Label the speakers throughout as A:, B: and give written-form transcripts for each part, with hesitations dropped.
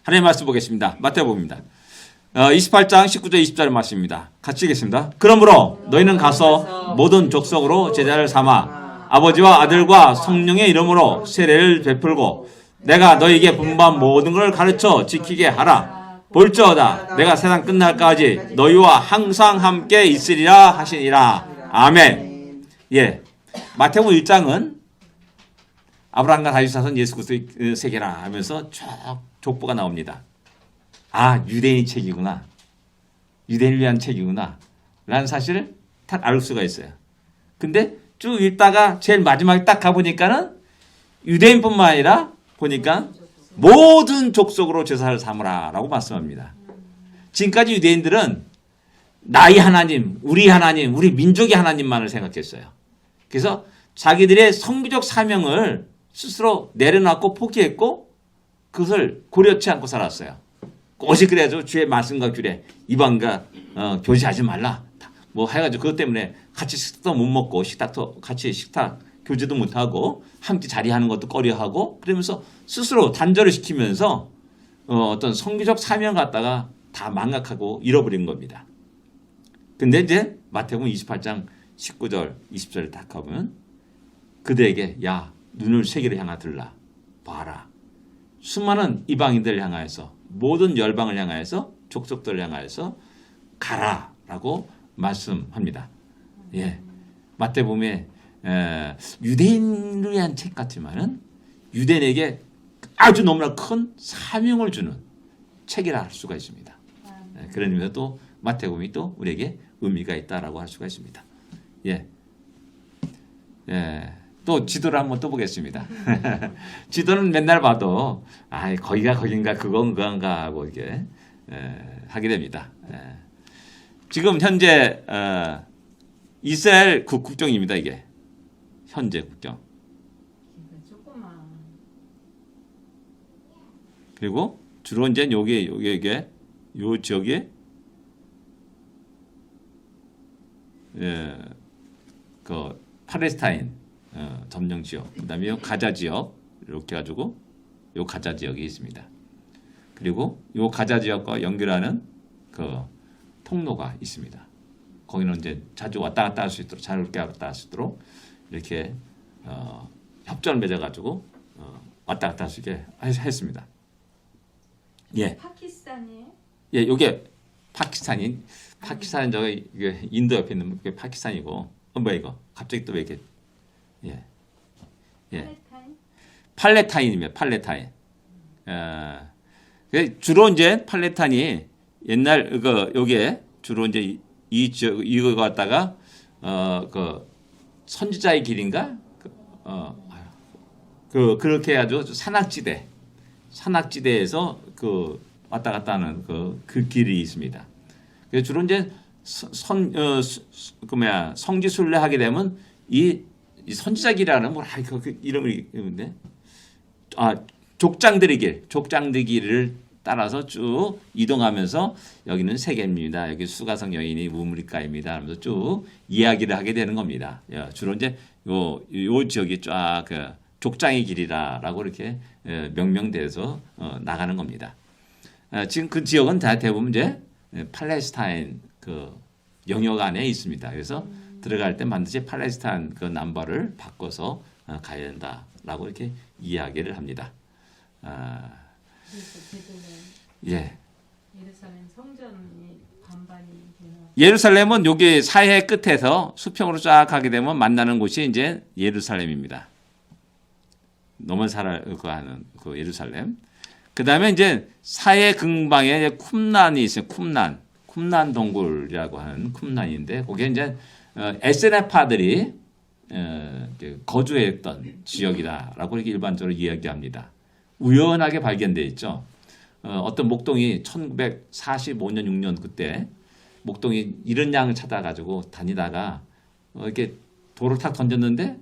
A: 하나님 말씀 보겠습니다. 마태복음입니다. 28장 19절 20절 말씀입니다. 같이 읽겠습니다. 그러므로 너희는 가서 모든 족속으로 제자를 삼아 아버지와 아들과 성령의 이름으로 세례를 베풀고 내가 너희에게 분부한 모든 걸 가르쳐 지키게 하라. 볼지어다 내가 세상 끝날까지 너희와 항상 함께 있으리라 하시니라. 아멘. 예, 마태복음 1장은 아브라함과 다윗 사선 예수 그리스도의 세계라 하면서 쭉 족보가 나옵니다. 아, 유대인 책이구나. 유대인을 위한 책이구나. 라는 사실을 딱 알 수가 있어요. 근데 쭉 읽다가 제일 마지막에 딱 가보니까는 유대인뿐만 아니라 보니까 모든 족속으로 제사를 삼으라 라고 말씀합니다. 지금까지 유대인들은 나의 하나님, 우리 민족의 하나님만을 생각했어요. 그래서 자기들의 성교적 사명을 스스로 내려놨고 포기했고 그것을 고려치 않고 살았어요. 오직 그래가지고 주의 말씀과 규례 이방과 교제하지 말라 뭐 해가지고 그것 때문에 같이 식사도 못 먹고 같이 식탁 교제도 못하고 함께 자리하는 것도 꺼려하고 그러면서 스스로 단절을 시키면서 어떤 성교적 사명 갖다가 다 망각하고 잃어버린 겁니다. 근데 이제 마태복음 28장 19절 20절을 딱 가보면 그들에게 야 눈을 세계를 향하들라 봐라 수많은 이방인들을 향하여서 모든 열방을 향하여서 족속들을 향하여서 가라라고 말씀합니다. 예, 마태복음에 유대인을 위한 책 같지만은 유대인에게 아주 너무나 큰 사명을 주는 책이라 할 수가 있습니다. 그런 의미에서 또 마태복음이 또 우리에게 의미가 있다라고 할 수가 있습니다. 예, 또 지도를 한번 또 보겠습니다. 지도는 맨날 봐도 거기가 거긴가 그건가 하고 이렇게 하게 됩니다. 지금 현재 이스라엘 국경입니다. 이게 현재 국경. 그리고 주로 이제 요게 요 지역에 그 팔레스타인 점령 지역, 그다음에 요 가자 지역 이렇게 가지고 요 가자 지역이 있습니다. 그리고 요 가자 지역과 연결하는 그 통로가 있습니다. 거기는 이제 자주 왔다 갔다 할 수 있도록 자유롭게 왔다 갔다 할 수 있도록 이렇게 협정을 맺어가지고 왔다 갔다 할 수 있게 했습니다. 예.
B: 파키스탄이에요?
A: 예, 요게 파키스탄은 저기 인도 옆에 있는 게 파키스탄이고 뭐야 이거 갑자기 또 왜 이렇게 팔레타인입니다. 팔레타인. 주로 이제 팔레타인이 옛날 요게 주로 이제 이거 갖다가 그 선지자의 길인가 그렇게 해가지고 산악지대에서 그 왔다 갔다 하는 그 길이 있습니다. 그래서 주로 이제 성지순례 하게 되면 이 선지자길이라는 그 이름이 있는데 족장들의 길을 따라서 쭉 이동하면서 여기는 세계입니다. 여기 수가성 여인이 우물가입니다. 하면서 쭉 이야기를 하게 되는 겁니다. 주로 이제 요 지역이 쫙 그 족장의 길이라고 이렇게 명명돼서 나가는 겁니다. 지금 그 지역은 다 대부분 이제 팔레스타인 그 영역 안에 있습니다. 그래서 들어갈 때 반드시 팔레스타인 그 남바를 바꿔서 가야 된다라고 이렇게 이야기를 합니다. 예.
B: 예루살렘 성전이 반반이 되나?
A: 예루살렘은 여기 사해 끝에서 수평으로 쫙 가게 되면 만나는 곳이 이제 예루살렘입니다. 너무 하는 그 예루살렘. 그 다음에 이제 사해 근방에 쿰란이 있어요. 쿰란 동굴이라고 하는 쿰란인데 거기에 이제 에세네파들이 거주했던 지역이다라고 이렇게 일반적으로 이야기합니다. 우연하게 발견되어 있죠. 어떤 목동이 1945년 6년 그때 목동이 이런 양을 찾아가지고 다니다가 이렇게 돌을 탁 던졌는데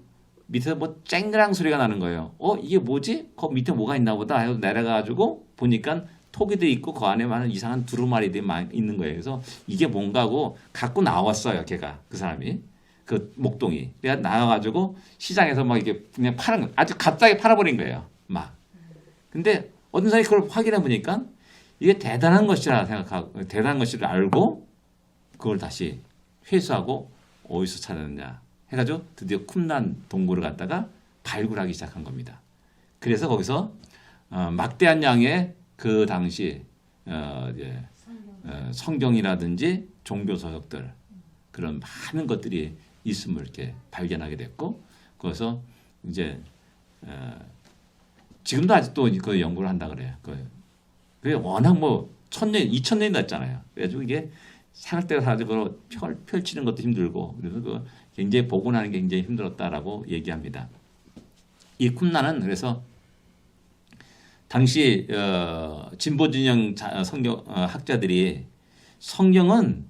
A: 밑에서 뭐 쨍그랑 소리가 나는 거예요. 이게 뭐지? 거 밑에 뭐가 있나 보다 해서 내려가가지고 보니까 토기도 있고 그 안에 많은 이상한 두루마리들이 있는 거예요. 그래서 이게 뭔가 하고 갖고 나왔어요. 걔가 그 사람이 그 목동이 그래서 나와가지고 시장에서 막 이게 그냥 아주 갑자기 팔아버린 거예요. 막 근데 어떤 사람이 그걸 확인해 보니까 이게 대단한 것이라 생각하고 대단한 것을 알고 그걸 다시 회수하고 어디서 찾았느냐 해가지고 드디어 쿰란 동굴을 갖다가 발굴하기 시작한 겁니다. 그래서 거기서 막대한 양의 그 당시 성경이라든지 종교 서적들 그런 많은 것들이 있음을 이렇게 발견하게 됐고 그래서 이제 지금도 아직도 그 연구를 한다 그래요. 그게 워낙 뭐 1000년, 2000년이 났잖아요. 그래가지고 이게 생활대로 가지고 펼치는 것도 힘들고 그래서 그 굉장히 복원하는 게 굉장히 힘들었다라고 얘기합니다. 이 쿰란은 그래서 당시 진보 진영 성경 학자들이 성경은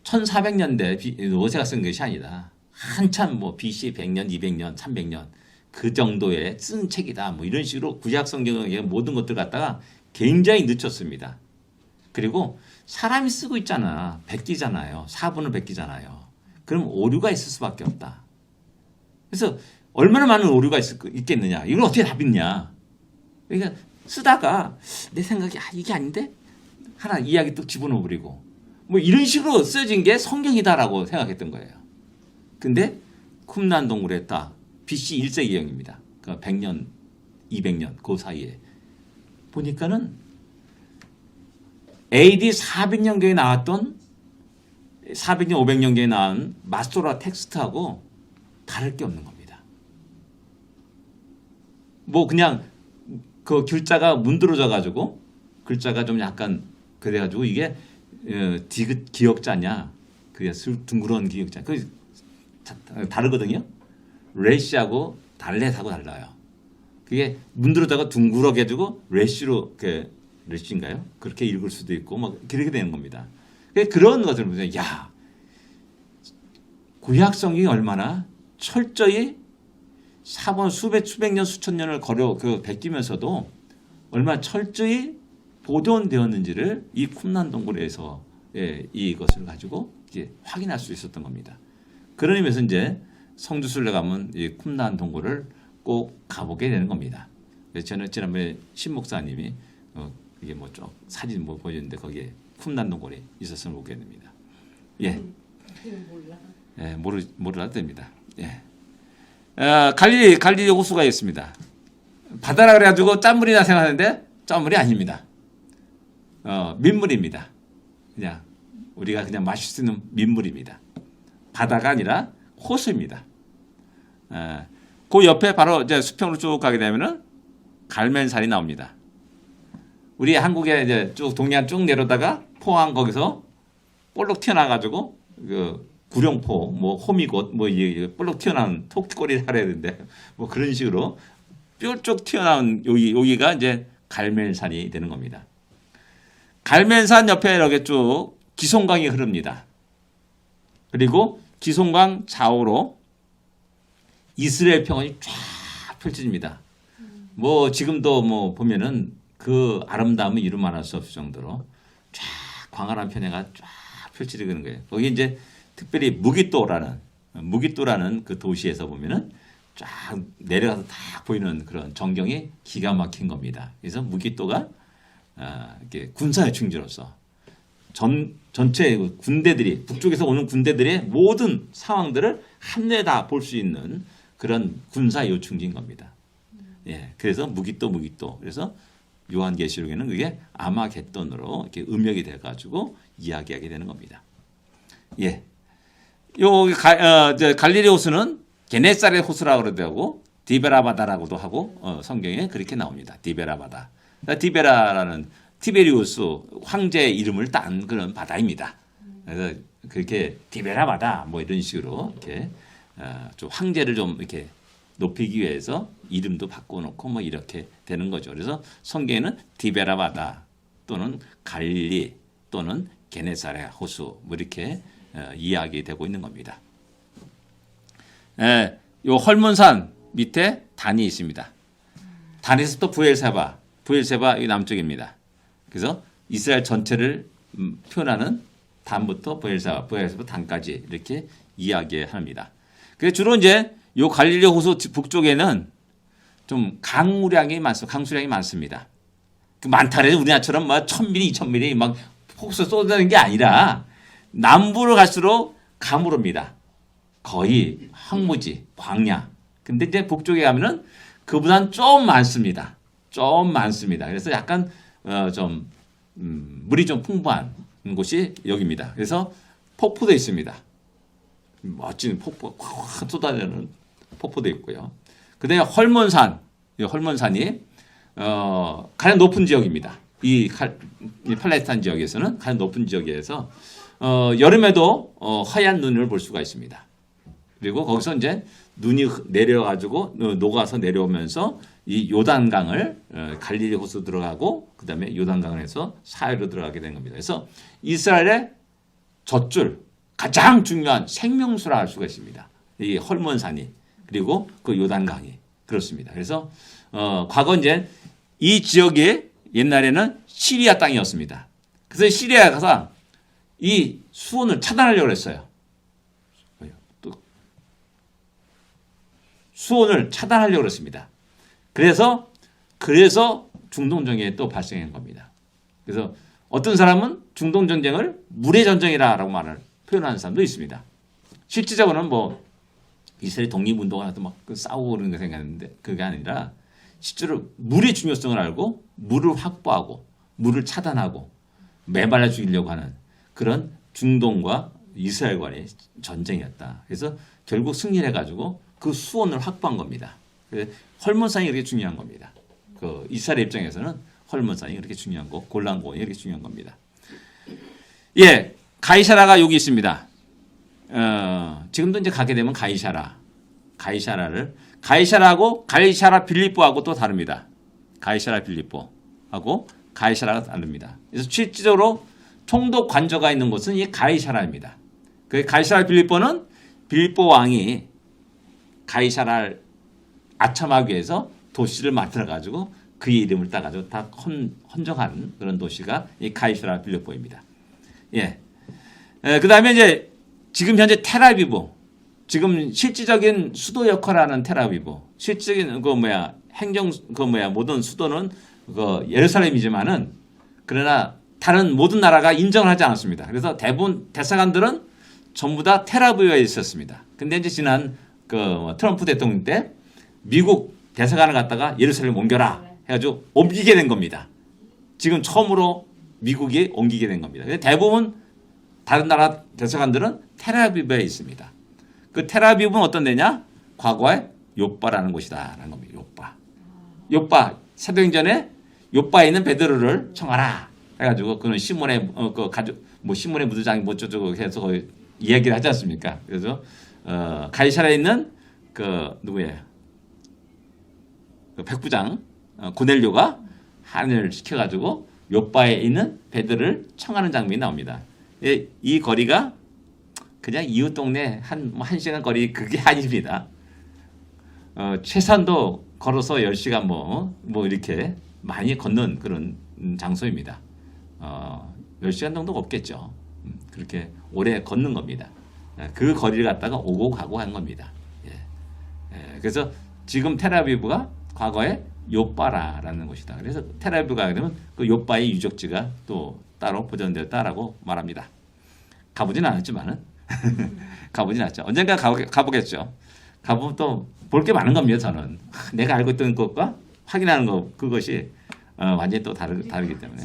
A: 1400년대 모세가 쓴 것이 아니다. 한참 뭐 BC 100년, 200년, 300년 그 정도의 쓴 책이다. 뭐 이런 식으로 구약 성경의 모든 것들 갖다가 굉장히 늦췄습니다. 그리고 사람이 쓰고 있잖아. 베끼잖아요. 사본을 베끼잖아요. 그럼 오류가 있을 수밖에 없다. 그래서 얼마나 많은 오류가 있겠느냐. 이걸 어떻게 다 믿냐. 그러니까 쓰다가 내 생각이 이게 아닌데? 하나 이야기 또 집어넣어 버리고 뭐 이런 식으로 써진 게 성경이다라고 생각했던 거예요. 근데 쿰란 동굴에 딱 BC 1세기경입니다. 그러니까 100년, 200년 그 사이에 보니까는 AD 400년경에 나왔던 400년, 500년경에 나온 마소라 텍스트하고 다를 게 없는 겁니다. 뭐 그냥 그 글자가 문드러져 가지고 글자가 좀 약간 그래 가지고 이게 디귿 기역자냐 그게 둥그런 기역자 그 다르거든요. 레시하고 달렛하고 달라요. 그게 문드러져가 둥그렇게 해주고 레시로 그 레시인가요? 그렇게 읽을 수도 있고 막 그렇게 되는 겁니다. 그런 것을 보면 야 구약 성경이 얼마나 철저히 사본 수백 년 수천 년을 베끼면서도 얼마나 철저히 보존되었는지를 이 쿰란 동굴에서 이것을 가지고 이제 확인할 수 있었던 겁니다. 그런 의미에서 이제 성주순례 가면 이 쿰란 동굴을 꼭 가보게 되는 겁니다. 그래서 저는 지난번에 신 목사님이 이게 뭐 좀 사진 뭐 보여줬는데 거기에 쿰란 동굴이 있었으면 보게 됩니다. 예, 예, 모르라도 됩니다. 예, 갈릴리 호수가 있습니다. 바다라 그래가지고 짠물이나 생각하는데 짠물이 아닙니다. 민물입니다. 그냥 우리가 그냥 마실 수 있는 민물입니다. 바다가 아니라 호수입니다. 그 옆에 바로 이제 수평으로 쭉 가게 되면은 갈멜산이 나옵니다. 우리 한국에 이제 쭉 동해안 쭉 내려다가 포항 거기서 볼록 튀어나와가지고 그 구룡포 뭐 호미곶 뭐 이게 볼록 튀어나온 토끼꼬리를 하려야 되는데 뭐 그런 식으로 뾰족 튀어나온 여기가 이제 갈멜산이 되는 겁니다. 갈멜산 옆에 이렇게 쭉 기송강이 흐릅니다. 그리고 기송강 좌우로 이스라엘 평원이 쫙 펼쳐집니다. 뭐 지금도 뭐 보면은 그 아름다움은 이루 말할 수 없을 정도로 쫙 광활한 편해가 쫙 펼쳐지는 거예요. 거기 이제 특별히 무기또라는 그 도시에서 보면은 쫙 내려가서 다 보이는 그런 전경이 기가 막힌 겁니다. 그래서 무기또가 이렇게 군사 요충지로서 전체 군대들이 북쪽에서 오는 군대들의 모든 상황들을 한눈에 다 볼 수 있는 그런 군사 요충지인 겁니다. 예, 그래서 무기또. 그래서 요한계시록에는 그게 아마겟돈으로 이렇게 음역이 돼가지고 이야기하게 되는 겁니다. 예, 갈릴리 호수는 게네사렛 호수라고 그러기도 하고 디베라바다라고도 하고 성경에 그렇게 나옵니다. 디베라바다. 디베라라는 티베리우스 황제의 이름을 딴 그런 바다입니다. 그래서 그렇게 디베라바다 뭐 이런 식으로 이렇게 좀 황제를 좀 이렇게 높이기 위해서 이름도 바꿔놓고 뭐 이렇게 되는 거죠. 그래서 성경에는 디베라바다 또는 갈릴리 또는 게네사렛 호수 뭐 이렇게 이야기되고 있는 겁니다. 요 헐몬산 밑에 단이 있습니다. 단에서 또 부엘세바 이 남쪽입니다. 그래서 이스라엘 전체를 표현하는 단부터 부엘세바 단까지 이렇게 이야기합니다. 그래서 주로 이제 요 갈릴리 호수 북쪽에는 좀 강수량이 많습니다. 많다 그래서 우리나라처럼 막 1000mm, 2000mm 막 폭스 쏟아내는 게 아니라 남부로 갈수록 가물옵니다. 거의 황무지, 광야. 근데 이제 북쪽에 가면은 그보단 좀 많습니다. 좀 많습니다. 그래서 약간 좀 물이 좀 풍부한 곳이 여기입니다. 그래서 폭포도 있습니다. 멋진 폭포, 확 쏟아내는 폭포도 있고요. 그다음에 헐몬산, 이 헐몬산이 가장 높은 지역입니다. 이 팔레스타인 지역에서는 가장 높은 지역에서 여름에도 하얀 눈을 볼 수가 있습니다. 그리고 거기서 이제 눈이 내려가지고 녹아서 내려오면서 이 요단강을 갈릴리 호수 들어가고 그다음에 요단강을 해서 사해로 들어가게 된 겁니다. 그래서 이스라엘의 젖줄 가장 중요한 생명수라 할 수가 있습니다. 이 헐몬산이 그리고 그 요단강이 그렇습니다. 그래서 과거 이제 이 지역이 옛날에는 시리아 땅이었습니다. 그래서 시리아에 가서 이 수온을 차단하려고 했어요. 또 수온을 차단하려고 했습니다. 그래서 중동 전쟁이 또 발생한 겁니다. 그래서 어떤 사람은 중동 전쟁을 물의 전쟁이라고 표현하는 사람도 있습니다. 실질적으로는 뭐 이스라엘 독립운동하고 막 싸우고 그러는 거 생각했는데 그게 아니라 실제로 물의 중요성을 알고 물을 확보하고 물을 차단하고 매발라 죽이려고 하는 그런 중동과 이스라엘 간의 전쟁이었다. 그래서 결국 승리를 해가지고 그 수온을 확보한 겁니다. 그래서 헐몬산이 이렇게 중요한 겁니다. 그 이스라엘 입장에서는 헐몬산이 이렇게 중요한 거, 골란고원이 이렇게 중요한 겁니다. 예, 가이사라가 여기 있습니다. 지금도 이제 가게 되면 가이사라하고 가이사라 빌립보하고 또 다릅니다. 가이사라 빌립보하고 가이사라가 다릅니다. 그래서 실질적으로 총독 관저가 있는 곳은 이 가이사라입니다. 그 가이사라 빌립보는 빌립보 왕이 가이사라를 아첨하기 위해서 도시를 만들어 가지고 그의 이름을 따가지고 다 헌정한 그런 도시가 이 가이사라 빌립보입니다. 예. 그다음에 이제 지금 현재 텔아비브 지금 실질적인 수도 역할을 하는 텔아비브 실질적인 모든 수도는 예루살렘이지만은 그러나 다른 모든 나라가 인정을 하지 않았습니다. 그래서 대부분 대사관들은 전부 다 텔아비브에 있었습니다. 근데 이제 지난 트럼프 대통령 때 미국 대사관을 갖다가 예루살렘 옮겨라 해가지고 옮기게 된 겁니다. 지금 처음으로 미국이 옮기게 된 겁니다. 대부분 다른 나라 대사관들은 텔아비브에 있습니다. 그 텔아비브는 어떤 데냐? 과거에 요빠라는 곳이다라는 겁니다. 요빠 사도행전에 요빠에 있는 베드로를 청하라 해가지고 그는 신문에 신문에 무드장이 뭐 어쩌고 해서 이야기를 하지 않습니까? 그래서 가이사라에 있는 누구예요? 백부장 고넬료가 한을 시켜가지고 요빠에 있는 베드로를 청하는 장면이 나옵니다. 이 거리가 그냥 이웃 동네 한 시간 거리 그게 아닙니다. 최선도 걸어서 10시간 뭐 이렇게 많이 걷는 그런 장소입니다. 10시간 정도가 없겠죠. 그렇게 오래 걷는 겁니다. 그 거리를 갖다가 오고 가고 한 겁니다. 그래서 지금 텔아비브가 과거에 요빠라는 곳이다. 그래서 텔아비브가 되면 그 요빠의 유적지가 또 따로 보존되었다라고 말합니다. 가보진 않았지만은 가보진 않았죠. 언젠가 가보겠죠. 가보면 또 볼 게 많은 겁니다. 저는 내가 알고 있던 것과 확인하는 것 그것이 완전히 또 다르기 때문에.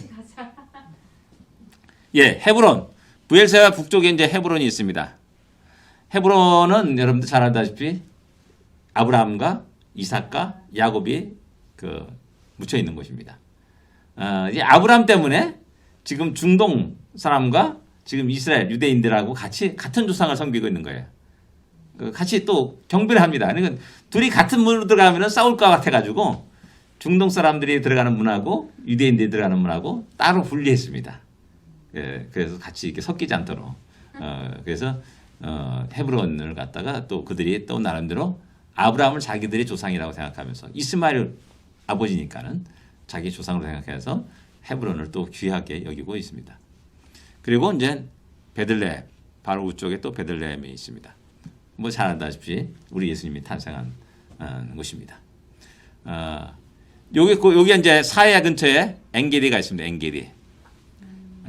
A: 예, 헤브론 브엘세바 북쪽에 이제 헤브론이 있습니다. 헤브론은 여러분들 잘 알다시피 아브라함과 이삭과 야곱이 묻혀 있는 곳입니다. 이 아브라함 때문에 지금 중동 사람과 지금 이스라엘 유대인들하고 같은 조상을 섬기고 있는 거예요. 같이 또 경배를 합니다. 그러니까 둘이 같은 문으로 들어가면 싸울 것 같아가지고 중동 사람들이 들어가는 문하고 유대인들이 들어가는 문하고 따로 분리했습니다. 그래서 같이 이렇게 섞이지 않도록. 그래서 헤브론을 갖다가 또 그들이 또 나름대로 아브라함을 자기들의 조상이라고 생각하면서 이스마엘 아버지니까는 자기 조상으로 생각해서 헤브론을 또 귀하게 여기고 있습니다. 그리고 이제 베들레헴 바로 우쪽에 또 베들레헴이 있습니다. 잘 알다시피 우리 예수님이 탄생한 곳입니다. 여기 이제 사해 근처에 엔게디가 있습니다.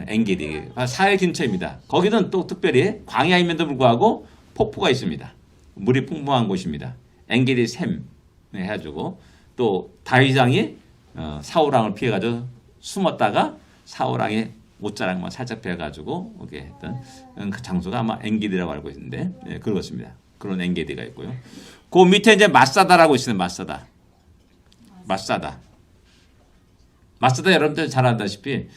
A: 엔게디. 사해 근처입니다. 거기는 또 특별히 광야임에도 불구하고 폭포가 있습니다. 물이 풍부한 곳입니다. 엔게디 샘 해가지고 또 다윗왕이 사울왕을 피해가지고 숨었다가 사울왕이 옷자락만 살짝 베어가지고 오게 했던 그 장소가 아마 엔게디라고 알고 있는데 그렇습니다. 그런 엔게디가 있고요. 그 밑에 이제 마사다라고 있어요. 마사다 여러분들 잘 아다시피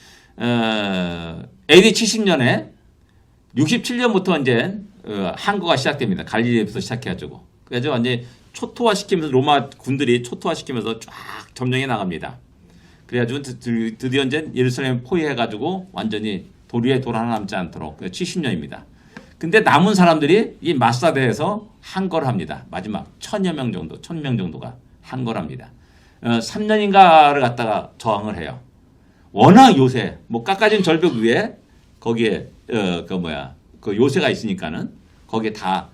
A: AD 70년에 67년부터 이제 항거가 시작됩니다. 갈릴리부터 시작해가지고 그래서 이제 초토화시키면서 로마 군들이 초토화시키면서 쫙 점령해 나갑니다. 그래가지고 드디어 이제 예루살렘 포위해가지고 완전히 돌 위에 돌 하나 남지 않도록 70년입니다. 근데 남은 사람들이 이 마사다에서 항거를 합니다. 마지막 1000명 정도가 항거를 합니다. 3년인가를 갖다가 저항을 해요. 워낙 요새 뭐 깎아진 절벽 위에 거기에 그 요새가 있으니까는 거기에 다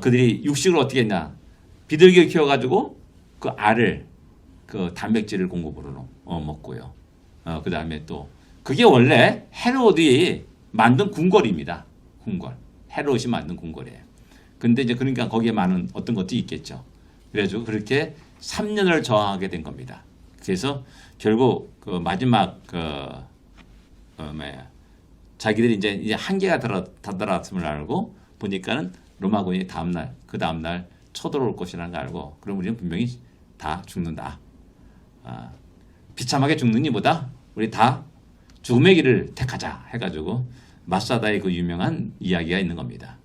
A: 그들이 육식을 어떻게 했냐 비둘기를 키워가지고 그 알을 그 단백질을 공급으로 먹고요. 그 다음에 또 그게 원래 헤롯이 만든 궁궐입니다. 궁궐. 헤롯이 만든 궁궐이에요. 근데 이제 그러니까 거기에 많은 어떤 것도 있겠죠. 그래가지고 그렇게 3년을 저항하게 된 겁니다. 그래서 결국 그 마지막 자기들이 이제 한계가 다다랐음을 알고 보니까는 로마군이 그 다음날 쳐들어올 것이라는 걸 알고 그럼 우리는 분명히 다 죽는다. 비참하게 죽는 이보다 우리 다 죽음의 길을 택하자 해가지고 마사다의 그 유명한 이야기가 있는 겁니다.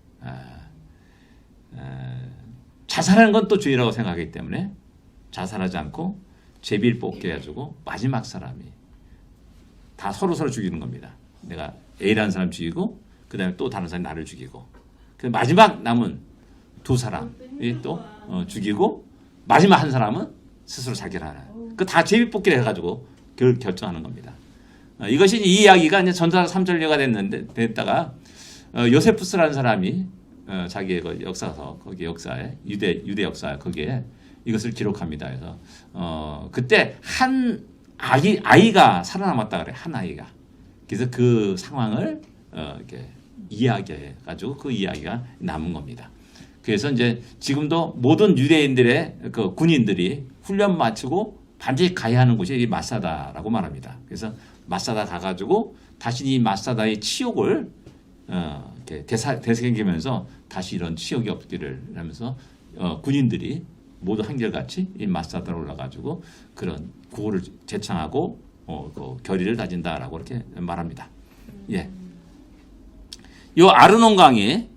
A: 자살하는 건 또 죄라고 생각하기 때문에 자살하지 않고 제비를 뽑게 해가지고 마지막 사람이 다 서로 죽이는 겁니다. 내가 A라는 사람 죽이고 그 다음에 또 다른 사람이 나를 죽이고 그 마지막 남은 두 사람이 또 죽이고 마지막 한 사람은 스스로 자기를 하는 그 다 제비 뽑기를 해가지고 결정하는 겁니다. 이것이 이 이야기가 이제 전사 3전류가 됐다가 요세푸스라는 사람이 자기의 그 역사서 거기 역사에 유대 역사 거기에 이것을 기록합니다. 그래서 그때 한 아이가 살아남았다 그래. 한 아이가. 그래서 그 상황을 이렇게 이야기해 가지고 그 이야기가 남은 겁니다. 그래서 이제 지금도 모든 유대인들의 그 군인들이 훈련 마치고 반드시 가야 하는 곳이 이 마사다라고 말합니다. 그래서 마사다 가가지고 다시 이 마사다의 치욕을 이렇게 되새기면서 다시 이런 치욕이 없기를 하면서 군인들이 모두 한결같이 이 마사다로 올라가지고 그런 구호를 제창하고 그 결의를 다진다라고 이렇게 말합니다. 예, 요 아르논강이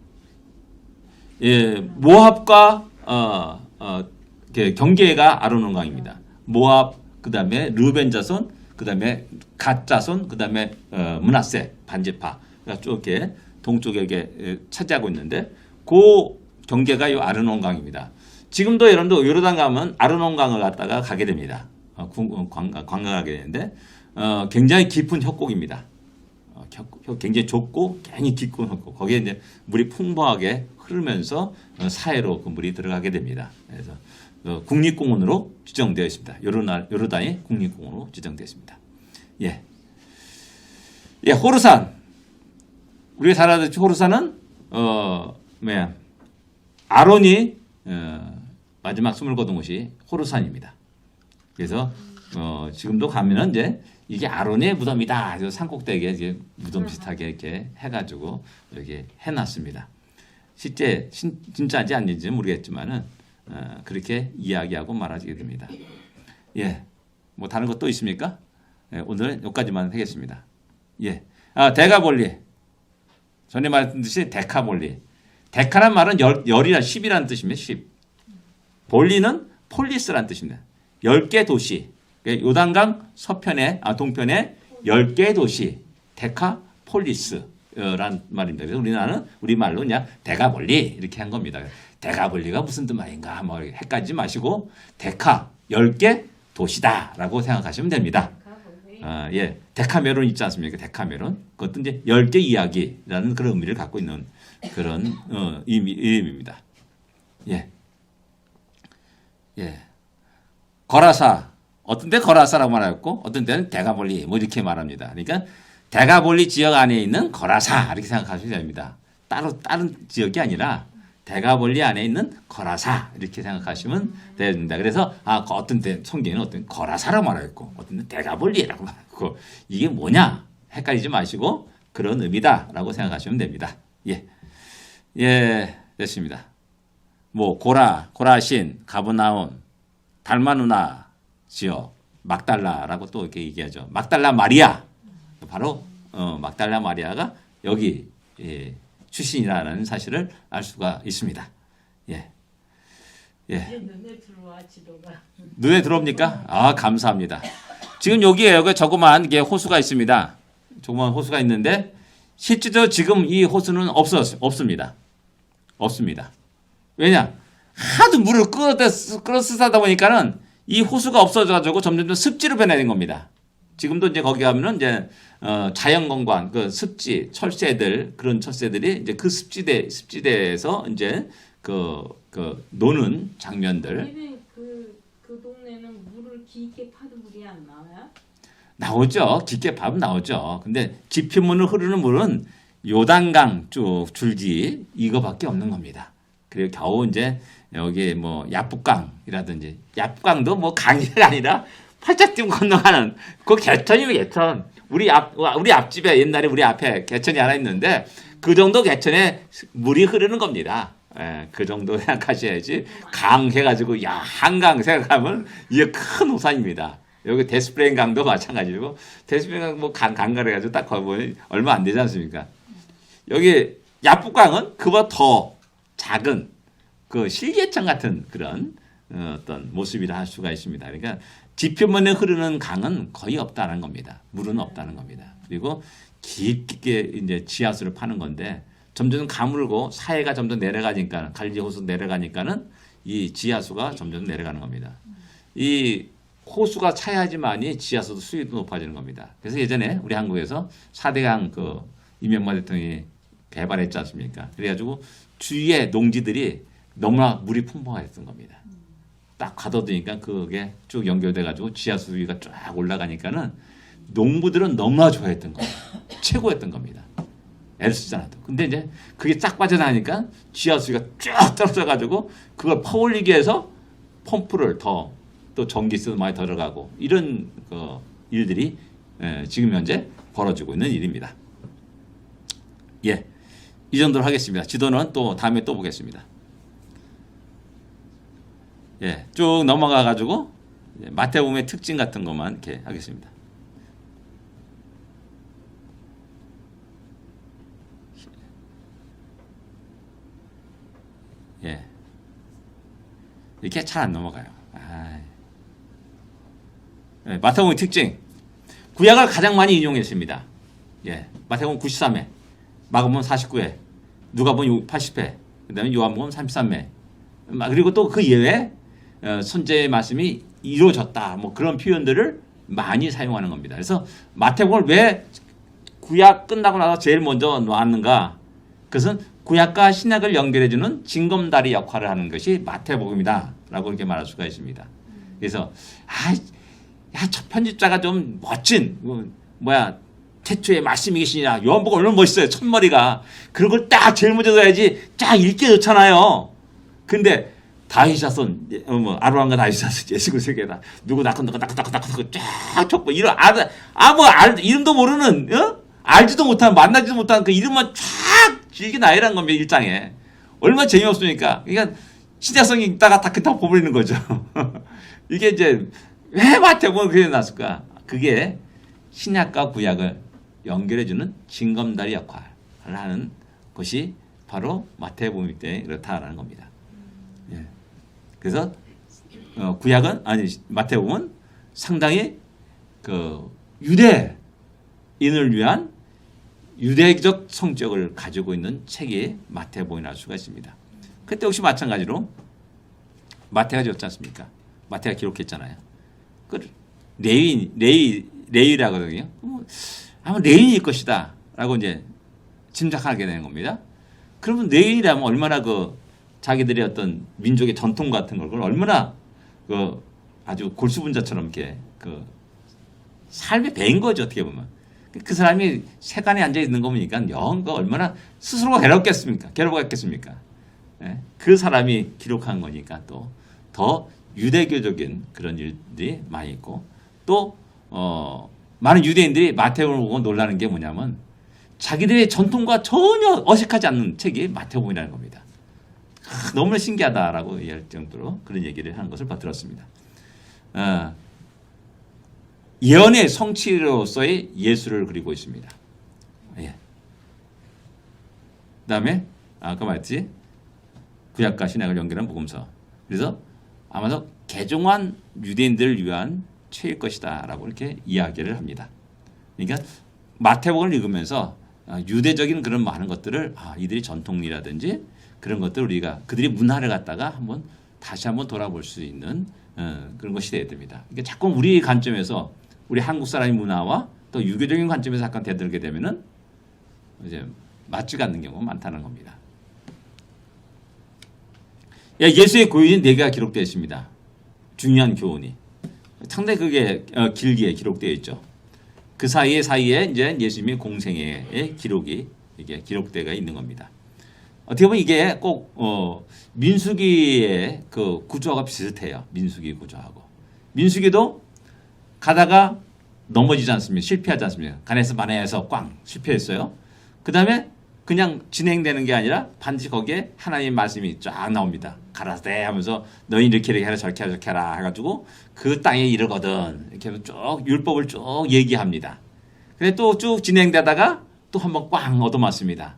A: 모압과 경계가 아르논강입니다. 모압 그다음에 르벤 자손 그다음에 갓 자손 그다음에 므낫세 반지파가 쭉 이렇게 동쪽에 이렇게 차지하고 있는데 그 경계가 이 아르논강입니다. 지금도 여러분들 요르단 가면 아르논강을 갔다가 가게 됩니다. 관광하게 되는데 굉장히 깊은 협곡입니다. 굉장히 좁고 굉장히 깊은 협곡. 거기에 이제 물이 풍부하게 흐르면서 사해로 그 물이 들어가게 됩니다. 그래서 국립공원으로 지정되어 있습니다. 요르단이 국립공원으로 지정되어 있습니다. 예, 호르산. 우리가 잘 알듯이 호르산은 아론이 마지막 숨을 거둔 곳이 호르산입니다. 그래서 지금도 가면은 이제 이게 아론의 무덤이다. 그래서 산꼭대기에 이제 무덤 비슷하게 이렇게 해가지고 이렇게 해놨습니다. 실제 진짜인지 아닌지 모르겠지만은 그렇게 이야기하고 말하게 됩니다. 예, 뭐 다른 것 또 있습니까? 예, 오늘은 여기까지만 하겠습니다. 예, 데가볼리. 전에 말했듯이 데카볼리. 데카란 말은 열이란 10이라는 뜻입니다. 10. 볼리는 폴리스라는 뜻입니다. 10개 도시. 요단강 동편에 10개 도시. 데카폴리스란 말입니다. 그래서 우리말로 그냥 데가볼리 이렇게 한 겁니다. 데가볼리가 무슨 뜻 말인가 뭐 헷갈리지 마시고 데카 10개 도시다라고 생각하시면 됩니다. 예, 데카메론 있지 않습니까? 데카메론. 그것도 이제 10개 이야기라는 그런 의미를 갖고 있는 그런 이름입니다. 예. 예. 거라사 어떤 때 거라사라고 말하고 어떤 때는 대가볼리 뭐 이렇게 말합니다. 그러니까 대가볼리 지역 안에 있는 거라사 이렇게 생각하시면 됩니다. 따로 다른 지역이 아니라 대가볼리 안에 있는 거라사 이렇게 생각하시면 됩니다. 그래서 어떤 때 성경에는 어떤 거라사라고 말하고 어떤 때 대가볼리라고 말하고 이게 뭐냐 헷갈리지 마시고 그런 의미다라고 생각하시면 됩니다. 예, 예, 됐습니다. 뭐 고라신, 가브나움, 달마누나 지역, 막달라라고 또 이렇게 얘기하죠. 막달라 마리아 바로 막달라 마리아가 여기 출신이라는 사실을 알 수가 있습니다. 예. 예.
B: 눈에 들어와 지도가.
A: 눈에 들어옵니까? 감사합니다. 지금 여기에 조그만 게 호수가 있습니다. 조그만 호수가 있는데 실제로 지금 이 호수는 없습니다. 없습니다. 왜냐? 하도 물을 끌어쓰다 보니까는 이 호수가 없어져가지고 점점 습지로 변해야 된 겁니다. 지금도 이제 거기 가면은 이제 자연건관, 그 습지, 철새들, 그런 철새들이 이제 그 습지대에서 이제 그 노는 장면들.
B: 그 동네는 물을 깊게 파도 물이 안 나와요?
A: 나오죠. 깊게 파면 나오죠. 근데 지표문을 흐르는 물은 요단강 쭉 줄기 이거밖에 없는 겁니다. 그리고 겨우 이제 여기 뭐 야북강이라든지 야북강도 뭐 강이 아니라 팔짝 뛰고 건너가는 그 개천이면 개천. 우리 앞집에 옛날에 우리 앞에 개천이 하나 있는데 그 정도 개천에 물이 흐르는 겁니다. 예, 그 정도 생각하셔야지 강 해가지고 야 한강 생각하면 이게 큰 호산입니다. 여기 데스프레인 강도 마찬가지고 데스프레인 강 뭐 강가래 가지고 딱 거기 얼마 안 되지 않습니까? 여기 야북강은 그보다 더 작은 그 실개천 같은 그런 어떤 모습이라 할 수가 있습니다. 그러니까 지표면에 흐르는 강은 거의 없다는 겁니다. 물은 없다는 겁니다. 그리고 깊게 이제 지하수를 파는 건데 점점 가물고 사해가 점점 내려가니까 갈리 호수 내려가니까는 이 지하수가 점점 내려가는 겁니다. 이 호수가 차야지만이 지하수도 수위도 높아지는 겁니다. 그래서 예전에 우리 한국에서 4대강 그 이명박 대통령이 개발했지 않습니까? 그래가지고 주위에 농지들이 너무나 물이 풍부했던 겁니다. 딱 가둬두니까 그게 쭉 연결돼가지고 지하수 위가 쫙 올라가니까는 농부들은 너무나 좋아했던 거예요. 최고였던 겁니다. 애를 쓰잖아도. 근데 이제 그게 쫙 빠져나가니까 지하수가 쫙 떨어져가지고 그걸 퍼올리기 위해서 펌프를 또 전기세도 많이 들어가고 이런 일들이 지금 현재 벌어지고 있는 일입니다. 예, 이 정도로 하겠습니다. 지도는 또 다음에 또 보겠습니다. 예, 쭉 넘어가가지고 마태복음의 특징 같은 것만 이렇게 하겠습니다. 예, 이렇게 잘 안 넘어가요. 예, 마태복음의 특징. 구약을 가장 많이 인용했습니다. 예, 마태복음 93회, 마가복음 49회, 누가복음 80회, 그다음에 요한복음 33회. 그리고 또 그 예외 선제의 말씀이 이루어졌다. 뭐 그런 표현들을 많이 사용하는 겁니다. 그래서 마태복음을 왜 구약 끝나고 나서 제일 먼저 놨는가? 그것은 구약과 신약을 연결해주는 징검다리 역할을 하는 것이 마태복음이다라고 이렇게 말할 수가 있습니다. 그래서 첫 편집자가 좀 멋진 태초에 말씀이 계시니라 요한복음 얼마나 멋있어요. 첫머리가 그런 걸 딱 제일 먼저 넣어야지 쫙 읽게 좋잖아요. 근데 다윗자손 아브라함과 다윗자손 예수 그리스도다 누구 낳고 쫙 쳤고 이런 이름도 모르는 알지도 못한 만나지도 못한 그 이름만 쫙 길게 나열한 겁니다. 1장에 얼마나 재미없으니까 그러니까 신약성이 있다가 다 버리는 거죠. 이게 이제 왜 마태복음을 그렇게 놨을까? 그게 신약과 구약을 연결해주는 징검다리 역할을 하는 것이 바로 마태복음 때 그렇다라는 겁니다. 예. 그래서 마태복음은 상당히 그 유대인을 위한 유대적 성격을 가지고 있는 책이 마태복음이라 할 수가 있습니다. 그때 역시 마찬가지로 마태가 지었지 않습니까? 마태가 기록했잖아요. 그 레위라거든요. 아마 레위일 것이다 라고 이제 짐작하게 되는 겁니다. 그러면 레위라면 얼마나 자기들의 어떤 민족의 전통 같은 걸 얼마나 아주 골수분자처럼 이렇게 그 삶의 배인 거죠. 어떻게 보면 그 사람이 세간에 앉아 있는 거 보니까 영 그 얼마나 스스로가 괴롭겠습니까? 예? 그 사람이 기록한 거니까 또 더 유대교적인 그런 일들이 많이 있고 또 많은 유대인들이 마태복음을 보고 놀라는 게 뭐냐면 자기들의 전통과 전혀 어색하지 않는 책이 마태복음이라는 겁니다. 너무나 신기하다라고 얘기할 정도로 그런 얘기를 하는 것을 들었습니다. 예언의 성취로서의 예수를 그리고 있습니다. 예. 그다음에 아까 말했지 구약과 신약을 연결한 복음서. 그래서 아마도 개종한 유대인들을 위한 책일 것이다라고 이렇게 이야기를 합니다. 그러니까 마태복음을 읽으면서 유대적인 그런 많은 것들을 이들이 전통이라든지 그런 것들 우리가 그들의 문화를 갖다가 다시 한번 돌아볼 수 있는 그런 것이 되어야 됩니다. 그러니까 자꾸 우리 관점에서 우리 한국 사람의 문화와 또 유교적인 관점에서 약간 대들게 되면은 이제 맞지가 않는 경우가 많다는 겁니다. 예수의 고인이 4개가 기록되어 있습니다. 중요한 교훈이 상당히 그게 길게 기록되어 있죠. 그 사이에 이제 예수님의 공생애의 기록이 이게 기록되어 있는 겁니다. 어떻게 보면 이게 꼭 민수기의 그 구조하고 비슷해요. 민수기 구조하고. 민수기도 가다가 넘어지지 않습니까? 실패하지 않습니까? 가나에서 마나에서 꽝 실패했어요. 그 다음에 그냥 진행되는 게 아니라 반드시 거기에 하나님의 말씀이 쫙 나옵니다. 가라사대 하면서 너희 이렇게 해라 저렇게 해라 저렇게 해라 해가지고 그 땅에 이르거든 이렇게 해서 쭉 율법을 쭉 얘기합니다. 근데 또 쭉 진행되다가 또 한번 꽝 얻어맞습니다.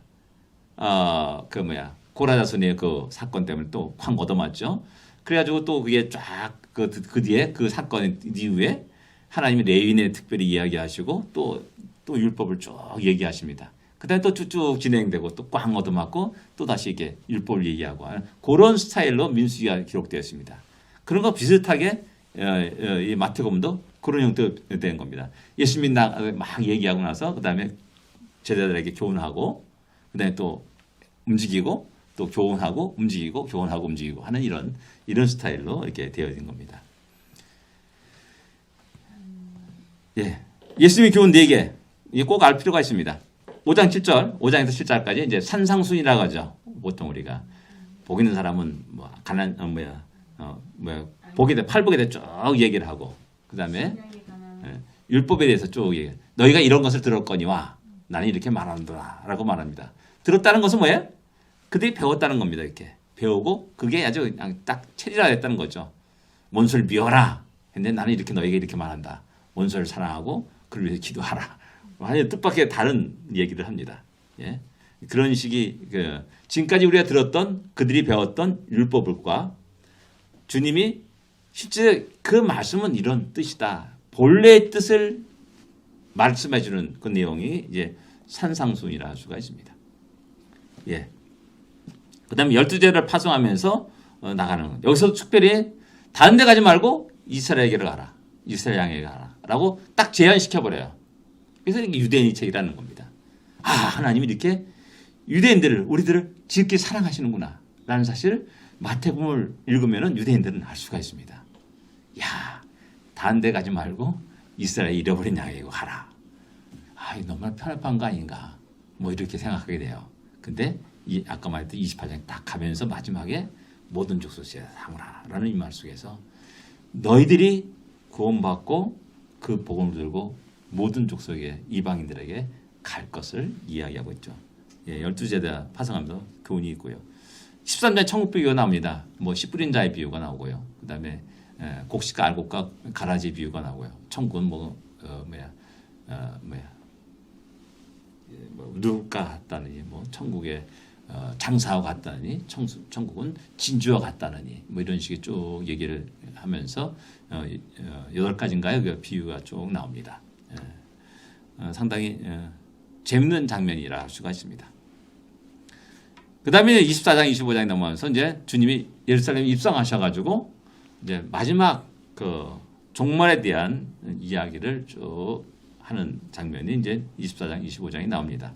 A: 고라자손의 그 사건 때문에 또 쾅 얻어맞죠. 그래가지고 또 그게 쫙 그 뒤에 그 사건 이후에 하나님이 레위인에 특별히 이야기하시고 또 율법을 쭉 얘기하십니다. 그 다음에 또 쭉쭉 진행되고 또 꽝 얻어맞고 또 다시 이렇게 율법을 얘기하고 하는 그런 스타일로 민수기가 기록되었습니다. 그런 거 비슷하게 이 마태복음도 그런 형태로 된 겁니다. 예수님이 막 얘기하고 나서 그 다음에 제자들에게 교훈하고 그 다음에 또 움직이고 또 교훈하고 움직이고 교훈하고 움직이고 하는 이런 스타일로 이렇게 되어진 겁니다. 예, 예수님의 교훈 4개 이게 꼭 알 필요가 있습니다. 5장 7절, 5장에서 7절까지 이제 산상순이라고 하죠. 보통 우리가 복 있는 사람은 복에 대해 팔복에 대해 쭉 얘기를 하고 그다음에 율법에 대해서 쭉 얘기. 너희가 이런 것을 들었거니와 나는 이렇게 말한다라고 말합니다. 들었다는 것은 뭐예요? 그들이 배웠다는 겁니다. 이렇게 배우고 그게 아주 그냥 딱 체질화됐다는 거죠. 원수를 미워라. 근데 나는 이렇게 너에게 이렇게 말한다. 원수를 사랑하고 그를 위해서 기도하라. 아니 뜻밖의 다른 얘기를 합니다. 예? 그런 식이 지금까지 우리가 들었던 그들이 배웠던 율법과 주님이 실제 그 말씀은 이런 뜻이다. 본래의 뜻을 말씀해 주는 그 내용이 이제 산상순이라 할 수가 있습니다. 예. 그다음에 12제를 파송하면서 나가는 거. 여기서 특별히 다른 데 가지 말고 이스라엘에게로 가라. 이스라엘 양에게 가라라고 딱 제한시켜 버려요. 그래서 이게 유대인의 책이라는 겁니다. 하나님이 이렇게 유대인들을 우리들을 지극히 사랑하시는구나 라는 사실을 마태복음을 읽으면 유대인들은 알 수가 있습니다. 야, 다른 데 가지 말고 이스라엘 잃어버린 양에게 가라. 너무 편협한 거 아닌가 뭐 이렇게 생각하게 돼요. 근데 아까 말했던 28장에 딱 가면서 마지막에 모든 족속에 사랑하라 라는 이 말 속에서 너희들이 구원받고 그 복음을 들고 모든 족속의 이방인들에게 갈 것을 이야기하고 있죠. 12제자 파송하면서 교훈이 있고요. 13장 천국 비유가 나옵니다. 씨 뿌린 자의 비유가 나오고요. 그 다음에 곡식과 알곡과 가라지 비유가 나오고요. 천국은 누가 같다느니 천국에 장사하고 같다느니 천국은 진주와 같다느니 이런 식의 쭉 얘기를 하면서 8가지인가요? 그 비유가 쭉 나옵니다. 상당히 재밌는 장면이라 할 수가 있습니다. 그 다음에 24장, 25장에 넘어가면서 이제 주님이 예루살렘에 입성하셔가지고 이제 마지막 그 종말에 대한 이야기를 쭉 하는 장면이 이제 24장, 25장이 나옵니다.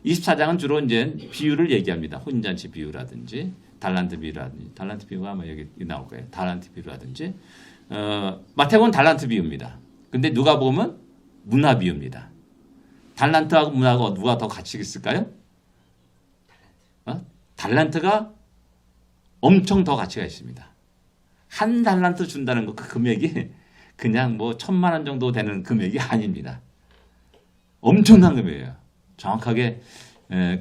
A: 24장은 주로 이제 비유를 얘기합니다. 혼인잔치 비유라든지 달란트 비유가 아마 여기 나올 거예요. 달란트 비유라든지 마태복음은 달란트 비유입니다. 근데 누가복음은 문화 비유입니다. 달란트하고 문화가 누가 더 가치가 있을까요? 달란트가 엄청 더 가치가 있습니다. 한 달란트 준다는 거 그 금액이 그냥 뭐 1,000만 원 정도 되는 금액이 아닙니다. 엄청난 금액이에요. 정확하게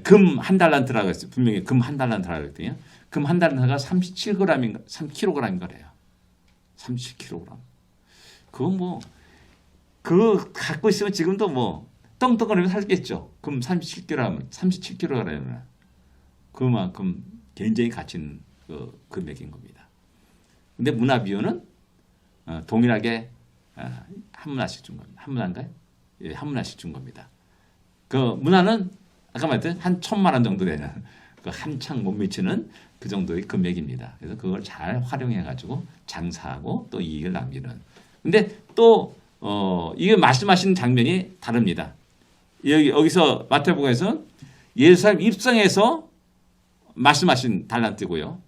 A: 금 한 달란트라고 했어요. 분명히 금 한 달란트라고 했더니요. 금 한 달란트가 37g인가 3kg인가래요. 37kg. 그거 뭐 그거 갖고 있으면 지금도 뭐 떵떵거리면 살겠죠. 금 37kg라면 그만큼 굉장히 가치 있는 그 금액인 겁니다. 근데 문화 비유는 동일하게 한 문화씩 준 겁니다. 한 문화인가요? 예, 한 문화씩 준 겁니다. 그 문화는 아까 말했듯 한 1,000만 원 정도 되는 그 한창 못 미치는 그 정도의 금액입니다. 그래서 그걸 잘 활용해 가지고 장사하고 또 이익을 남기는. 근데 또 이게 말씀하시는 장면이 다릅니다. 여기서 마태복음에서 예루살렘 입성해서 말씀하신 달란트고요.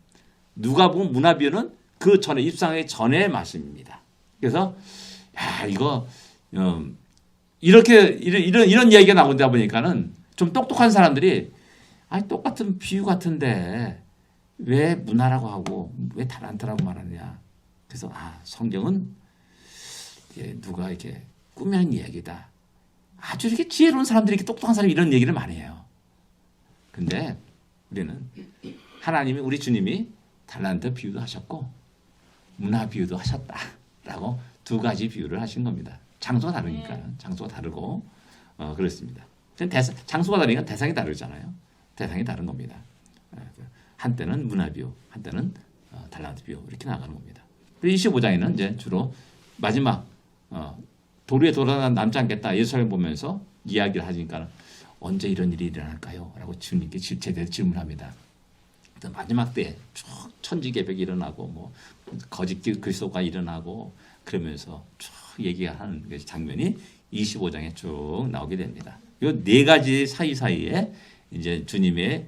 A: 누가복음 문화 비유는 그 전에 입성하기 전의 말씀입니다. 그래서 야 이거 이렇게 이런 이야기가 나온다 보니까는 좀 똑똑한 사람들이 아니 똑같은 비유 같은데 왜 문화라고 하고 왜 달란트라고 말하느냐. 그래서 성경은 누가 이렇게 꾸며낸 이야기다. 아주 이렇게 지혜로운 사람들이 이렇게 똑똑한 사람이 이런 얘기를 많이 해요. 근데 우리는 하나님이 우리 주님이 달란트 비유도 하셨고 문화 비유도 하셨다라고 두 가지 비유를 하신 겁니다. 장소가 다르니까 장소가 다르고 그렇습니다. 장소가 다르니까 대상이 다르잖아요. 대상이 다른 겁니다. 한때는 문화 비유, 한때는 달란트 비유 이렇게 나가는 겁니다. 그리고 25장에는 이제 주로 마지막 도리에 돌아난 남지 않겠다 예수를 보면서 이야기를 하니까 언제 이런 일이 일어날까요? 라고 주님께 제대로 질문합니다. 마지막 때에 쭉 천지개벽이 일어나고 뭐 거짓 그리스도가 일어나고 그러면서 쭉 얘기가 하는 그 장면이 25장에 쭉 나오게 됩니다. 이 네 가지 사이사이에 이제 주님의